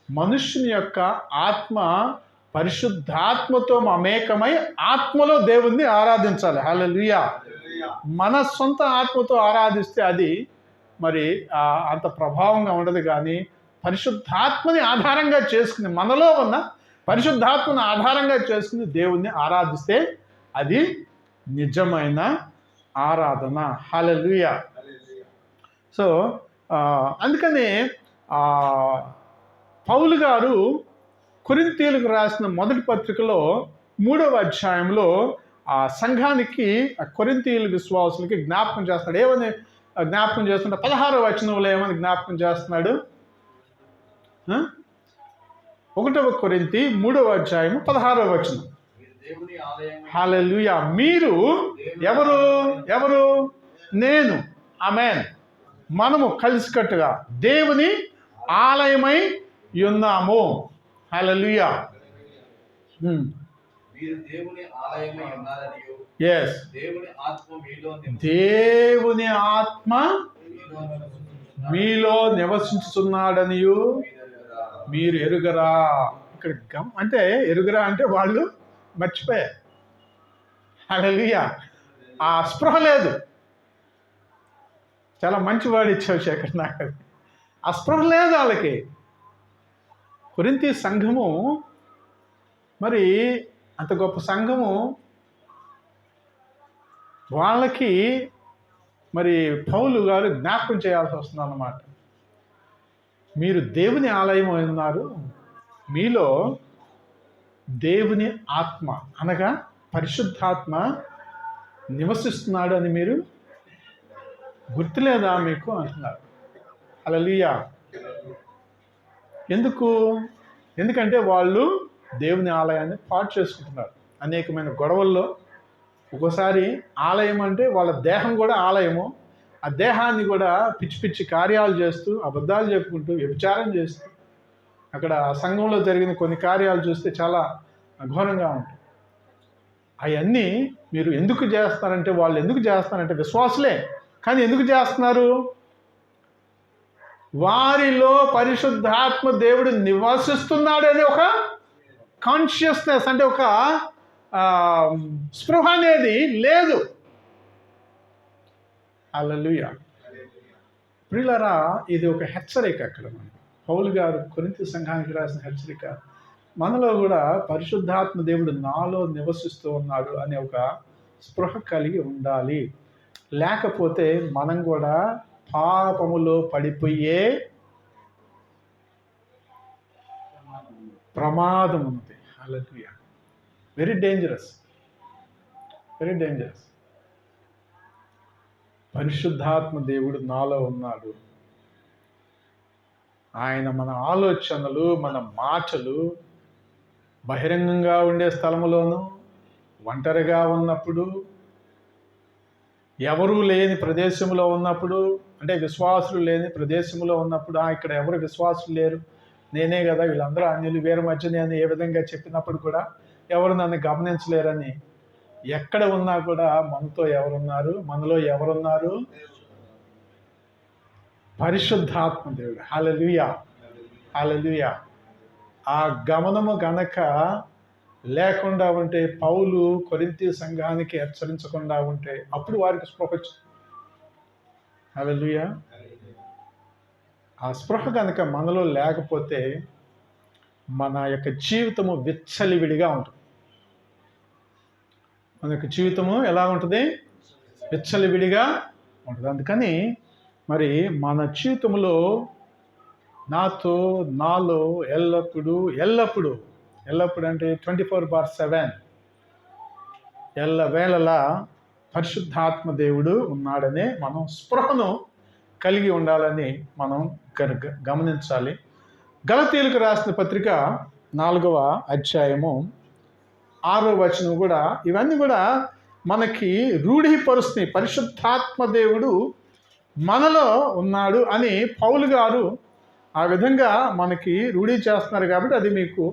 మనుష్యుని యొక్క ఆత్మ పరిశుద్ధాత్మతో మమేకమై ఆత్మలో దేవుణ్ణి ఆరాధించాలి. హల్లెలూయా. మన సొంత ఆత్మతో ఆరాధిస్తే అది మరి అంత ప్రభావంగా ఉండదు. కానీ పరిశుద్ధాత్మని ఆధారంగా చేసుకుని, మనలో ఉన్న పరిశుద్ధాత్మను ఆధారంగా చేసుకుని దేవుణ్ణి ఆరాధిస్తే అది నిజమైన ఆరాధన. హల్లెలూయా. సో అందుకనే పౌలు గారు కొరింథీయులకు రాసిన మొదటి పత్రికలో 3వ అధ్యాయంలో ఆ సంఘానికి, కొరింథీయుల విశ్వాసులకి జ్ఞాపకం చేస్తున్నాడు. ఏమని జ్ఞాపకం చేస్తున్నాడు? 16వ వచనంలో ఏమని జ్ఞాపకం చేస్తున్నాడు? 1వ కొరింథీ 3వ అధ్యాయము 16వ వచనం. హల్లెలూయా. మీరు ఎవరు? నేను. ఆమేన్. మనము కలిసికట్టుగా దేవుని ఆలయమై ఉన్నాము. హల్లెలూయా. ఎస్. దేవుని ఆత్మ మీలో నివసించుతున్నాడనియు మీరు ఎరుగరా. ఇక్కడ అంటే ఎరుగరా అంటే వాళ్ళు మర్చిపోయారు. హల్లెలూయా. ఆ స్పృహ లేదు. చాలా మంచి వాడు ఇచ్చావు శేఖర్ నాకు. ఆ స్పృహ లేదు వాళ్ళకి. కొరింథీ సంఘము మరి అంత గొప్ప సంఘము, వాళ్ళకి మరి పౌలు గారు జ్ఞాపకం చేయాల్సి వస్తుంది అన్నమాట. మీరు దేవుని ఆలయం ఉన్నారు, మీలో దేవుని ఆత్మ అనగా పరిశుద్ధాత్మ నివసిస్తున్నాడు అని మీరు గుర్తులేదా మీకు అంటున్నారు. హల్లెలూయా. ఎందుకంటే వాళ్ళు దేవుని ఆలయాన్ని పాడు చేసుకుంటున్నారు. అనేకమైన గొడవల్లో ఒక్కోసారి ఆలయం అంటే వాళ్ళ దేహం కూడా ఆలయము. ఆ దేహాన్ని కూడా పిచ్చి పిచ్చి కార్యాలు చేస్తూ, అబద్ధాలు చెప్పుకుంటూ, వ్యభిచారం చేస్తూ, అక్కడ ఆ సంఘంలో జరిగిన కొన్ని కార్యాలు చూస్తే చాలా ఘోరంగా ఉంటాయి. అవన్నీ మీరు ఎందుకు చేస్తారంటే, వాళ్ళు ఎందుకు చేస్తారంటే విశ్వాసులే, కానీ ఎందుకు చేస్తున్నారు? వారిలో పరిశుద్ధాత్మ దేవుడు నివసిస్తున్నాడు అనే ఒక కాన్షియస్నెస్, అంటే ఒక స్పృహ అనేది లేదు. హల్లెలూయా. ప్రియులారా, ఇది ఒక హెచ్చరిక. అక్కడ పౌలు గారు కొరింథీ సంఘానికి రాసిన హెచ్చరిక. మనలో కూడా పరిశుద్ధాత్మ దేవుడు నాలో నివసిస్తూ ఉన్నాడు అనే ఒక స్పృహ కలిగి ఉండాలి. లేకపోతే మనం కూడా పాపములో పడిపోయే ప్రమాదం ఉంది. Hallelujah. Very dangerous, very dangerous. పరిశుద్ధాత్మ దేవుడు నాలో ఉన్నాడు. ఆయన మన ఆలోచనలు, మన మాటలు బహిరంగంగా ఉండే స్థలములోను, ఒంటరిగా ఉన్నప్పుడు, ఎవరూ లేని ప్రదేశంలో ఉన్నప్పుడు, అంటే విశ్వాసులు లేని ప్రదేశంలో ఉన్నప్పుడు, ఇక్కడ ఎవరు విశ్వాసులు లేరు, నేనే కదా, వీళ్ళందరూ అన్యులు, వీరి మధ్య నేను ఏ విధంగా చెప్పినప్పుడు కూడా ఎవరు నన్ను గమనించలేరని ఎక్కడ ఉన్నా కూడా మనతో ఎవరున్నారు? మనలో ఎవరున్నారు? పరిశుద్ధాత్మ దేవుడు. హల్లెలూయా, హల్లెలూయా. ఆ గమనము గనక లేకుండా ఉంటే, పౌలు కొరింథీ సంఘానికి హెచ్చరించకుండా ఉంటే, అప్పుడు వారికి స్పృహ వచ్చింది. హల్లెలూయా. ఆ స్పృహ కనుక మనలో లేకపోతే మన యొక్క జీవితము విచ్చలివిడిగా ఉంటుంది. మన యొక్క జీవితము ఎలా ఉంటుంది? విచ్చలివిడిగా ఉంటుంది. అందుకని మరి మన జీవితంలో నాలో ఎల్లప్పుడూ అంటే 24/7 ఎల్లవేళలా పరిశుద్ధాత్మ దేవుడు ఉన్నాడనే మనం స్పృహను కలిగి ఉండాలని మనం గమనించాలి. గలతీయులకు రాసిన పత్రిక 4వ అధ్యాయము 6వ వచనం కూడా ఇవన్నీ కూడా మనకి రూఢీపరుస్తున్నాయి. పరిశుద్ధాత్మ దేవుడు మనలో ఉన్నాడు అని పౌలు గారు ఆ విధంగా మనకి రూఢీ చేస్తున్నారు. కాబట్టి అది మీకు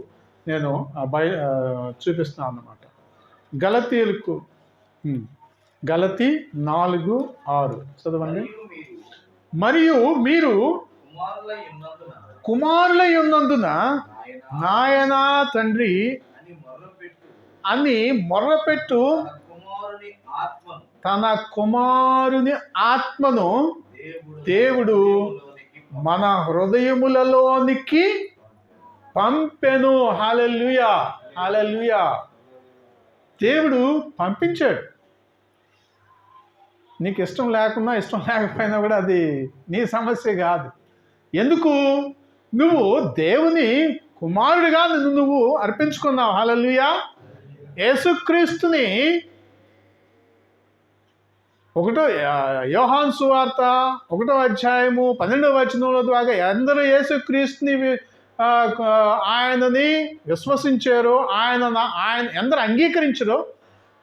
నేను చూపిస్తున్నాను అన్నమాట. గలతీ 4:6 చదవండి. మరియు మీరు కుమారులై ఉన్నందున నాయనా తండ్రి అని మొర్రపెట్టు తన కుమారుని ఆత్మను దేవుడు మన హృదయములలోనికి పంపెను. హల్లెలూయా, హల్లెలూయా. దేవుడు పంపించాడు. నీకు ఇష్టం లేకపోయినా కూడా అది నీ సమస్య కాదు. ఎందుకు? నువ్వు దేవుని కుమారుడిగా నువ్వు అర్పించుకున్నావు. హల్లెలూయా. యేసుక్రీస్తుని యోహాను సువార్త 1వ అధ్యాయము 12వ వచనంలో ద్వారా ఎందరూ యేసుక్రీస్తుని ఆయనని విశ్వసించారో, ఆయన ఎందరు అంగీకరించారో,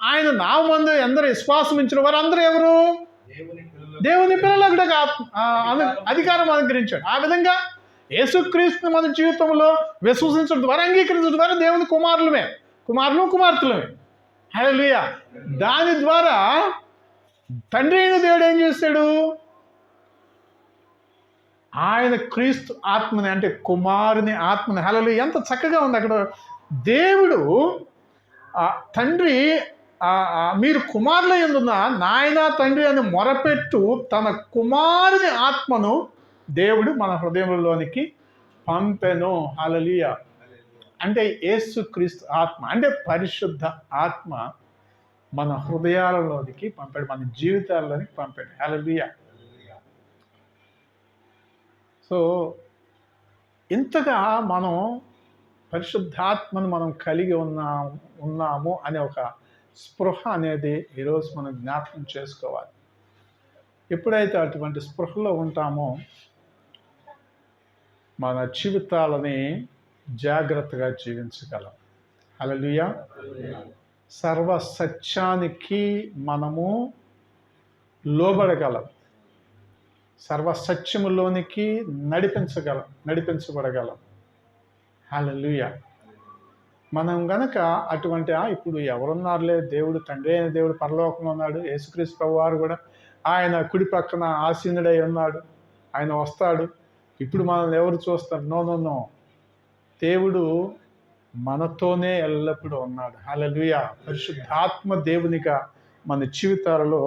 ఆయన నామందు ఎందరు విశ్వాసం ఉంచారో వారందరూ ఎవరు? దేవుని పిల్లలకు అధికారం అనుగ్రహించాడు. ఆ విధంగా యేసుక్రీస్తుని మన జీవితంలో విశ్వసించడం ద్వారా, అంగీకరించడం ద్వారా దేవుని కుమార్తెలమే. హల్లెలూయా. దాని ద్వారా తండ్రి అయిన దేవుడు ఏం చేస్తాడు? ఆయన క్రీస్తు ఆత్మని, అంటే కుమారుని ఆత్మని. హల్లెలూయా. ఎంత చక్కగా ఉంది అక్కడ. దేవుడు తండ్రి మీరు కుమారుల యందున్న నాయన తండ్రి అని మొరపెట్టు తన కుమారుని ఆత్మను దేవుడు మన హృదయంలోనికి పంపెను. హల్లెలూయా. అంటే యేసుక్రీస్తు ఆత్మ అంటే పరిశుద్ధ ఆత్మ మన హృదయాలలోనికి పంపాడు, మన జీవితాల్లోనికి పంపాడు. హల్లెలూయా. సో ఇంతగా మనం పరిశుద్ధాత్మను మనం కలిగి ఉన్నాము అనే ఒక స్పృహ అనేది ఈరోజు మనం జ్ఞాపకం చేసుకోవాలి. ఎప్పుడైతే అటువంటి స్పృహలో ఉంటామో మన జీవితాలని జాగ్రత్తగా జీవించగలం. హల్లెలూయా. సర్వ సత్యానికి మనము లోబడగలం, సర్వ సత్యములోనికి నడిపించబడగలం. హల్లెలూయా. మనం గనక అటువంటి ఇప్పుడు ఎవరున్నారులే, దేవుడు తండ్రి అయిన దేవుడు పరలోకంలో ఉన్నాడు, యేసుక్రీస్తు ప్రభువారు కూడా ఆయన కుడి పక్కన ఆసీనుడై ఉన్నాడు, ఆయన వస్తాడు, ఇప్పుడు మనల్ని ఎవరు చూస్తారు? నో. దేవుడు మనతోనే ఎల్లప్పుడూ ఉన్నాడు. హల్లెలూయా. పరిశుద్ధాత్మ దేవునిగా మన జీవితాలలో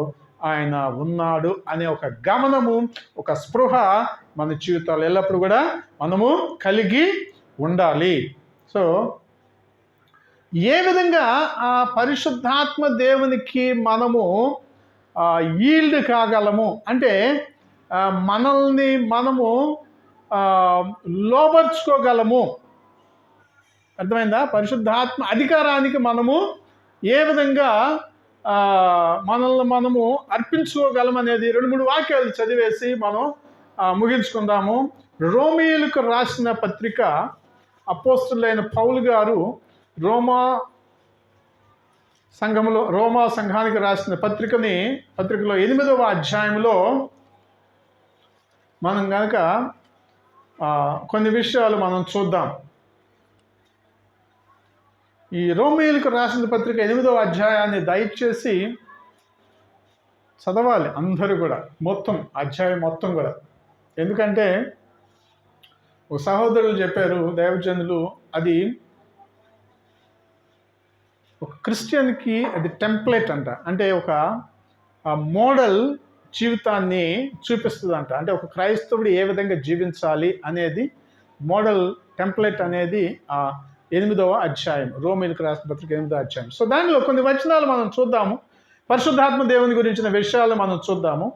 ఆయన ఉన్నాడు అనే ఒక గమనము, ఒక స్పృహ మన జీవితాలు ఎల్లప్పుడూ కూడా మనము కలిగి ఉండాలి. సో ఏ విధంగా ఆ పరిశుద్ధాత్మ దేవునికి మనము ఈల్డ్ కాగలము అంటే మనల్ని మనము లోబర్చుకోగలము. అర్థమైందా? పరిశుద్ధాత్మ అధికారానికి మనము ఏ విధంగా మనల్ని మనము అర్పించుకోగలం అనేది 2-3 వాక్యాలు చదివేసి మనం ముగించుకుందాము. రోమీయులకు రాసిన పత్రిక అపోస్తలుడైన పౌలు గారు రోమా సంఘానికి రాసిన పత్రికలో 8వ అధ్యాయంలో మనం కనుక కొన్ని విషయాలు మనం చూద్దాం. ఈ రోమీయులకు రాసిన పత్రిక 8వ అధ్యాయాన్ని దయచేసి చదవాలి అందరూ కూడా, మొత్తం అధ్యాయం మొత్తం కూడా. ఎందుకంటే ఒక సహోదరులు చెప్పారు, దైవజనులు, అది ఒక క్రిస్టియన్కి అది టెంప్లెట్ అంట, అంటే ఒక మోడల్ జీవితాన్ని చూపిస్తుంది అంట. అంటే ఒక క్రైస్తవుడు ఏ విధంగా జీవించాలి అనేది మోడల్ టెంప్లెట్ అనేది 8వ అధ్యాయం, రోమీయులకు రాసిన పత్రిక 8వ అధ్యాయం. సో దానిలో కొన్ని వచనాలు మనం చూద్దాము, పరిశుద్ధాత్మ దేవుని గురించిన విషయాలు మనం చూద్దాము.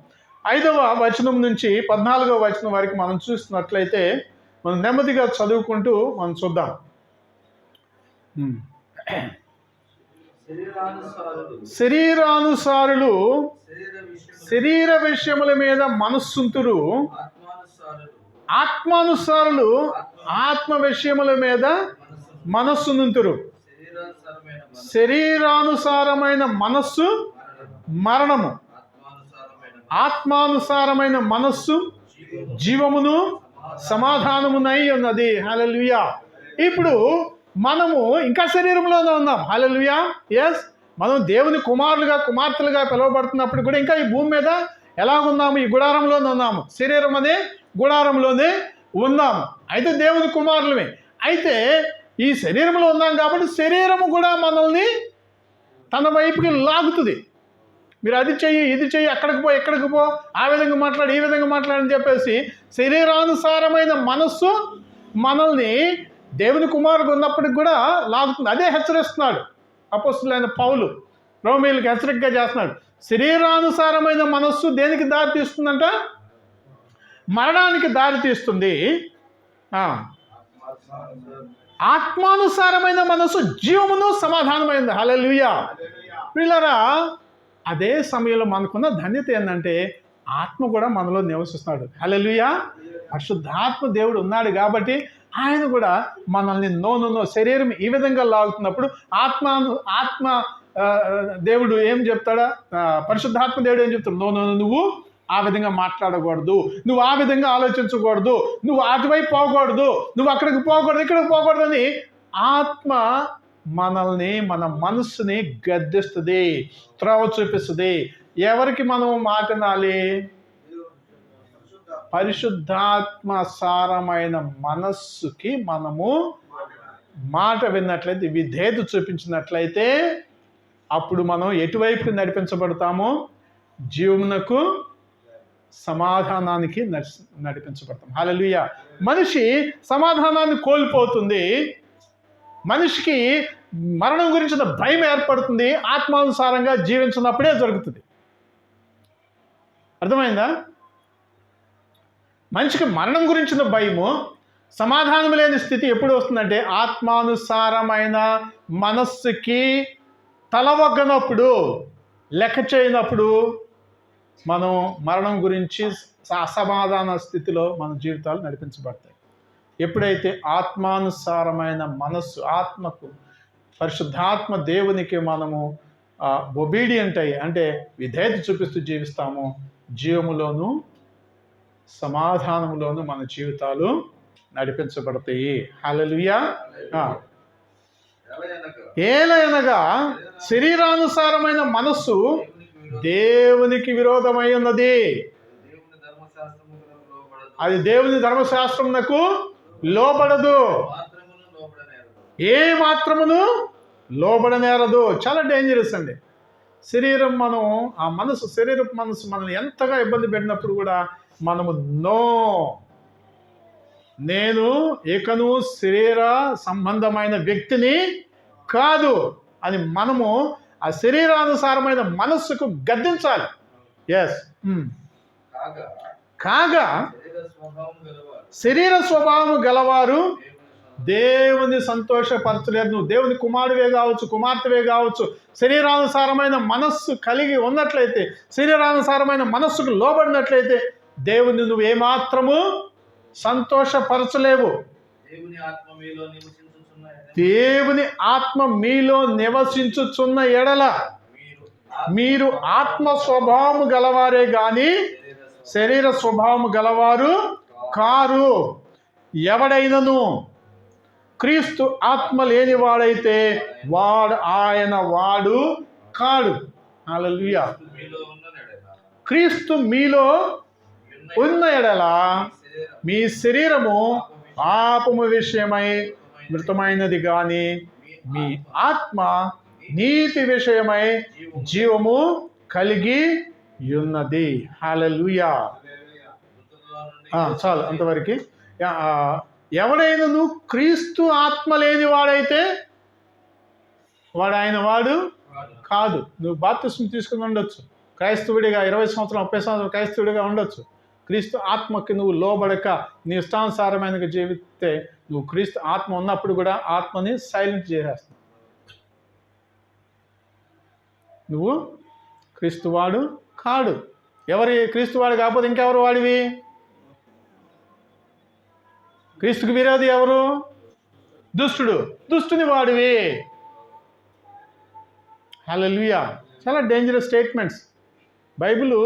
5వ వచనం నుంచి 14వ వచనం వరకు మనం చూస్తున్నట్లయితే మనం నెమ్మదిగా చదువుకుంటూ మనం చూద్దాం. శరీరానుసారులు శరీర విషయముల మీద మనస్సుంతురు, ఆత్మానుసారులు ఆత్మ విషయముల మీద మనస్సునుంతురు. శరీరానుసారమైన మనస్సు మరణము, ఆత్మానుసారమైన మనస్సు జీవమును సమాధానమునై ఉన్నది. హల్లెలూయా. ఇప్పుడు మనము ఇంకా శరీరంలోనే ఉన్నాం. హల్లెలూయా. ఎస్, మనం దేవుని కుమారులుగా కుమార్తెలుగా పిలువబడుతున్నప్పుడు కూడా ఇంకా ఈ భూమి మీద ఎలాగున్నాము? ఈ గుడారంలోనే ఉన్నాము. శరీరం అనే గుడారంలోనే ఉన్నాము. అయితే దేవుని కుమారులమే. అయితే ఈ శరీరంలో ఉన్నాం కాబట్టి శరీరము కూడా మనల్ని తన వైపుకి లాగుతుంది. మీరు అది చెయ్యి, ఇది చెయ్యి, అక్కడికి పో, ఎక్కడికి పో, ఆ విధంగా మాట్లాడు, ఈ విధంగా మాట్లాడని చెప్పేసి శరీరానుసారమైన మనస్సు మనల్ని దేవుని కుమారుడు ఉన్నప్పటికి కూడా లాగుతుంది. అదే హెచ్చరిస్తున్నాడు అపోస్తలుడైన పౌలు, రోమీయులకు హెచ్చరికగా చేస్తున్నాడు. శరీరానుసారమైన మనస్సు దేనికి దారి తీస్తుందంట? మరణానికి దారి తీస్తుంది. ఆత్మానుసారమైన మనస్సు జీవమును సమాధానమైంది. హల్లెలూయా. ప్రియులారా, అదే సమయంలో మనకున్న ధన్యత ఏంటంటే ఆత్మ కూడా మనలో నివసిస్తున్నాడు. హల్లెలూయా. పరిశుద్ధాత్మ దేవుడు ఉన్నాడు కాబట్టి ఆయన కూడా మనల్ని శరీరం ఈ విధంగా లాగుతున్నప్పుడు ఆత్మ దేవుడు ఏం చెప్తాడా? పరిశుద్ధాత్మ దేవుడు ఏం చెప్తాడు? నువ్వు ఆ విధంగా మాట్లాడకూడదు, నువ్వు ఆ విధంగా ఆలోచించకూడదు, నువ్వు అటువైపు పోకూడదు, నువ్వు అక్కడికి పోకూడదు, ఇక్కడికి పోకూడదు అని ఆత్మ మనల్ని, మన మనస్సుని గద్దిస్తుంది, త్రోవ చూపిస్తుంది. ఎవరికి మనం మాట వినాలి? పరిశుద్ధాత్మ సారమైన మనస్సుకి మనము మాట విన్నట్లయితే, విధేయత చూపించినట్లయితే అప్పుడు మనం ఎటువైపు నడిపించబడతామో జీవమునకు సమాధానానికి నడిపించబడతాం. హల్లెలూయా. మనిషి సమాధానాన్ని కోల్పోతుంది, మనిషికి మరణం గురించిన భయం ఏర్పడుతుంది ఆత్మానుసారంగా జీవించినప్పుడే జరుగుతుంది. అర్థమైందా? మనిషికి మరణం గురించిన భయము, సమాధానం లేని స్థితి ఎప్పుడు వస్తుందంటే ఆత్మానుసారమైన మనస్సుకి తలవగ్గనప్పుడు, లెక్క చేయనప్పుడు మనం మరణం గురించి అసమాధాన స్థితిలో మన జీవితాలు నడిపించబడతాయి. ఎప్పుడైతే ఆత్మానుసారమైన మనస్సు, ఆత్మకు, పరిశుద్ధాత్మ దేవునికి మనము ఒబీడియంట్ అయ్యి అంటే విధేయత చూపిస్తూ జీవిస్తామో జీవములోను సమాధానములోను మన జీవితాలు నడిపించబడతాయి. హల్లెలూయా. ఏలయనగా శరీరానుసారమైన మనస్సు దేవునికి విరోధమై ఉన్నది, అది దేవుని ధర్మశాస్త్రమునకు లోబడదు, ఏ మాత్రమును లోబడనేరదు. చాలా డేంజరస్ అండి. శరీరం మనం ఆ మనసు, శరీరపు మనసు మనల్ని ఎంతగా ఇబ్బంది పెట్టినప్పుడు కూడా మనము నేను ఏకను శరీర సంబంధమైన వ్యక్తిని కాదు అని మనము ఆ శరీరానుసారమైన మనస్సుకు గద్దించాలి. ఎస్. కాగా శరీర స్వభావం గలవారు దేవుని సంతోషపరచలేరు. నువ్వు దేవుని కుమారుడివే కావచ్చు, కుమార్తెవే కావచ్చు, శరీరానుసారమైన మనస్సు కలిగి ఉన్నట్లయితే, శరీరానుసారమైన మనస్సుకు లోబడినట్లయితే దేవుని నువ్వు ఏమాత్రము సంతోషపరచలేవు. దేవుని ఆత్మ మీలో నివసించుచున్న ఎడల మీరు ఆత్మ స్వభావము గలవారే గాని శరీర స్వభావము గలవారు కారు. ఎవడైనను క్రీస్తు ఆత్మ లేనివాడైతే వాడు కాడు. హల్లెలూయా. క్రీస్తు మీలో ఉన్న ఎడల మీ శరీరము పాపము విషయమై మృతమైనది కానీ మీ ఆత్మ నీతి విషయమై జీవము కలిగి ఉన్నది. హల్లెలూయా. చాలు అంతవరకు. ఎవడైనను క్రీస్తు ఆత్మ లేని వాడైతే వాడు కాదు. నువ్వు బాప్తిస్మం తీసుకుని ఉండొచ్చు, క్రైస్తవుడిగా 20 సంవత్సరాలు 30 సంవత్సరాలు క్రైస్తవుడిగా ఉండొచ్చు. క్రీస్తు ఆత్మకి నువ్వు లోబడక నీ ఇష్టానుసారమైనగా జీవిస్తే నువ్వు క్రీస్తు ఆత్మ ఉన్నప్పుడు కూడా ఆత్మని సైలెంట్ చేసేస్తావు. నువ్వు క్రీస్తువాడు కాడు. క్రీస్తువాడు కాకపోతే ఇంకెవరు వాడివి? క్రీస్తుకి విరోధి ఎవరు? దుష్టుని వాడివి. హల్లెలూయా. చాలా డేంజరస్ స్టేట్మెంట్స్. బైబిల్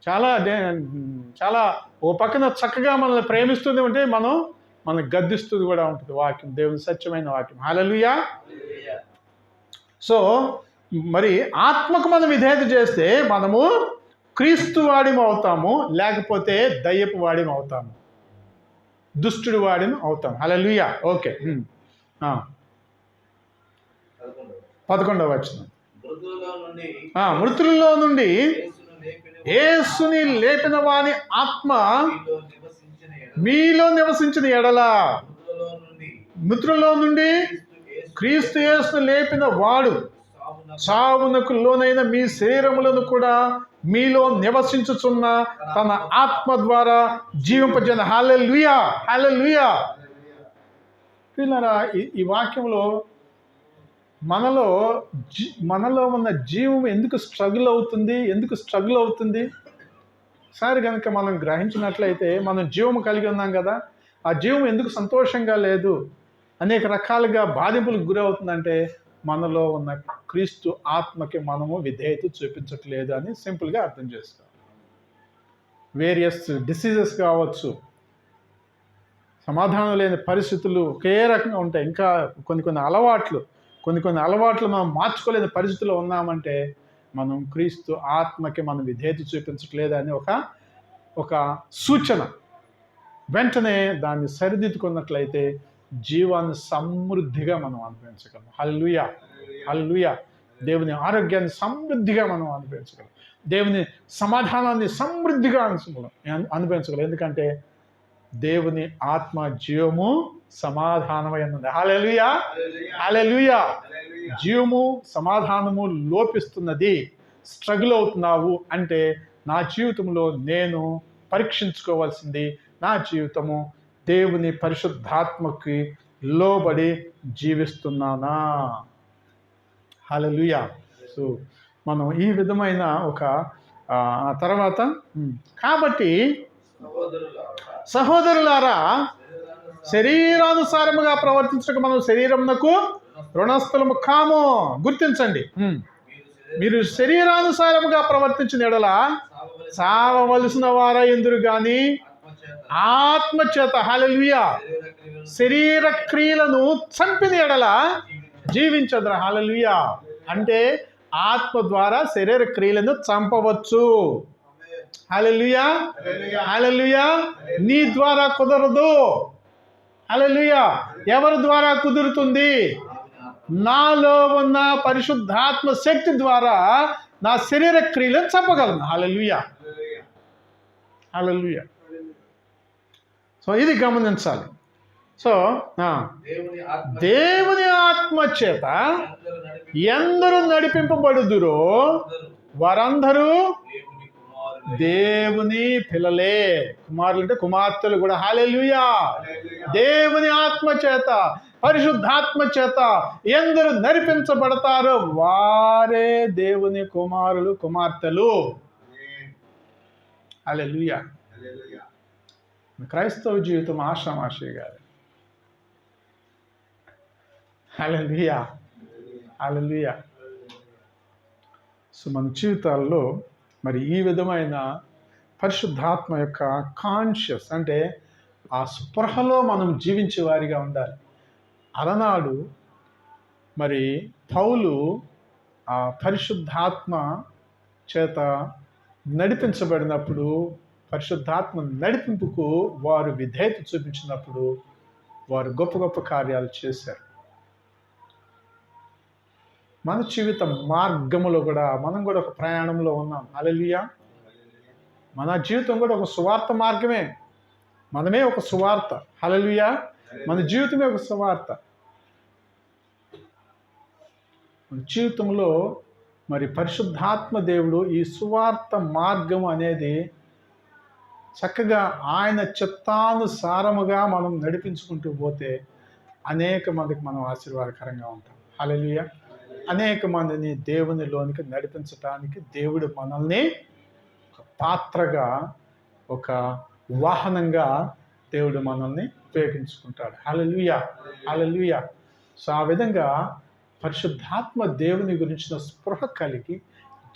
చాలా ఓ పక్కన చక్కగా మనల్ని ప్రేమిస్తుంది ఉంటే మనల్ని గద్దిస్తుంది కూడా ఉంటుంది వాక్యం, దేవుని సత్యమైన వాక్యం. హల్లెలూయా. సో మరి ఆత్మకు మనం విధేయత చేస్తే మనము క్రీస్తు వాడిని అవుతాము, లేకపోతే దయ్యపు వాడిని అవుతాము, దుష్టుడి వాడిని అవుతాం. హల్లెలూయా. ఓకే. 11వ వచనం. మృతులలో నుండి యేసుని లేపిన వాని ఆత్మ మీలో నివసించిన ఎడల, మృతులలో నుండి క్రీస్తు యేసును లేపిన వాడు చావునకు లోనైన మీ శరీరములను కూడా మీలో నివసించుచున్న తన ఆత్మ ద్వారా జీవింపజేయను. హల్లెలూయా. హల్లెలూయా. పిల్లరా, ఈ వాక్యంలో మనలో ఉన్న జీవం ఎందుకు స్ట్రగుల్ అవుతుంది సారి కనుక మనం గ్రహించినట్లయితే, మనం జీవం కలిగి ఉన్నాం కదా, ఆ జీవం ఎందుకు సంతోషంగా లేదు, అనేక రకాలుగా బాధింపులకు గురవుతుందంటే మనలో ఉన్న క్రీస్తు ఆత్మకి మనము విధేయత చూపించట్లేదు అని సింపుల్గా అర్థం చేసుకోవాలి. వేరియస్ డిసీజెస్ కావచ్చు, సమాధానం లేని పరిస్థితులు ఒకే రకంగా ఉంటాయి. ఇంకా కొన్ని అలవాట్లు మనం మార్చుకోలేని పరిస్థితుల్లో ఉన్నామంటే మనం క్రీస్తు ఆత్మకి మనం విధేయత చూపించట్లేదని ఒక సూచన. వెంటనే దాన్ని సరిదిద్దుకున్నట్లయితే జీవాన్ని సమృద్ధిగా మనం అనుభవించగలం. హల్లెలూయా. హల్లెలూయా. దేవుని ఆరోగ్యాన్ని సమృద్ధిగా మనం అనుభవించగలం. దేవుని సమాధానాన్ని సమృద్ధిగా అనుభవించగలం. ఎందుకంటే దేవుని ఆత్మ జీవము సమాధానమైనది. హల్లెలూయా, హల్లెలూయా. జీవము సమాధానము లోపిస్తున్నది, స్ట్రగుల్ అవుతున్నావు అంటే నా జీవితంలో నేను పరీక్షించుకోవాల్సింది, నా జీవితము దేవుని పరిశుద్ధాత్మకి లోబడి జీవిస్తున్నానా? హల్లెలూయా. సో మనం ఈ విధమైన ఒక తర్వాత కాబట్టి సహోదరులారా, శరీరానుసారముగా ప్రవర్తించక మనం శరీరమునకు రుణస్థలము కాము. గుర్తించండి, మీరు శరీరానుసారముగా ప్రవర్తించిన ఎడల చావవలసిన వారయ్యుందురు గాని ఆత్మచేత, హల్లెలూయా, శరీర క్రియలను చంపిన ఎడల జీవించదురు. హల్లెలూయా. అంటే ఆత్మ ద్వారా శరీర క్రియలను చంపవచ్చు. హల్లెలూయా, హల్లెలూయా. నీ ద్వారా కుదరదు. హల్లెలూయా. ఎవరి ద్వారా కుదురుతుంది? నాలో ఉన్న పరిశుద్ధాత్మ శక్తి ద్వారా నా శరీర క్రియలను చంపగలను. హల్లెలూయా, హల్లెలూయా. సో ఇది గమనించాలి. సో దేవుని ఆత్మ చేత ఎందరూ నడిపింపబడుదురో వారందరూ దేవుని పిల్లలే. కుమారులు అంటే కుమార్తెలు కూడా. హల్లెలూయా. దేవుని ఆత్మ చేత, పరిశుద్ధాత్మ చేత ఎందరూ నడిపించబడతారో వారే దేవుని కుమారులు, కుమార్తెలు. హల్లెలూయా. క్రైస్తవ జీవితం ఆషామాషి కాదు. హల్లెలూయా, హల్లెలూయా. సో మన జీవితాల్లో మరి ఈ విధమైన పరిశుద్ధాత్మ యొక్క కాన్షియస్ అంటే ఆ స్పృహలో మనం జీవించే వారిగా ఉండాలి. అలనాడు మరి పౌలు ఆ పరిశుద్ధాత్మ చేత నడిపించబడినప్పుడు, పరిశుద్ధాత్మ నడిపింపుకు వారు విధేయత చూపించినప్పుడు వారు గొప్ప గొప్ప కార్యాలు చేశారు. మన జీవిత మార్గములో కూడా మనం కూడా ఒక ప్రయాణంలో ఉన్నాం. హల్లెలూయా. మన జీవితం కూడా ఒక సువార్త మార్గమే. మనమే ఒక సువార్త. హల్లెలూయా. మన జీవితమే ఒక సువార్త. మన జీవితంలో మరి పరిశుద్ధాత్మ దేవుడు ఈ సువార్త మార్గం అనేది చక్కగా ఆయన చిత్తానుసారముగా మనం నడిపించుకుంటూ పోతే అనేక మందికి మనం ఆశీర్వాదకరంగా ఉంటాం. హల్లెలూయా. అనేక మందిని దేవునిలోనికి నడిపించడానికి దేవుడు మనల్ని ఒక పాత్రగా, ఒక వాహనంగా దేవుడు మనల్ని ఉపయోగించుకుంటాడు. హల్లెలూయా, హల్లెలూయా. సో ఆ విధంగా పరిశుద్ధాత్మ దేవుని గురించిన స్పృహ కలిగి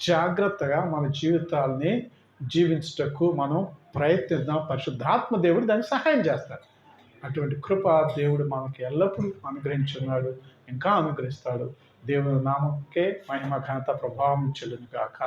జాగ్రత్తగా మన జీవితాల్ని జీవించుటకు మనం ప్రయత్నిద్దాం. పరిశుద్ధాత్మ దేవుడు దానికి సహాయం చేస్తాడు. అటువంటి కృప దేవుడు మనకి ఎల్లప్పుడూ అనుగ్రహించున్నాడు, ఇంకా అనుగ్రహిస్తాడు. దేవుని నామకే మహిమ ఘనత ప్రభావం చెల్లును గాక.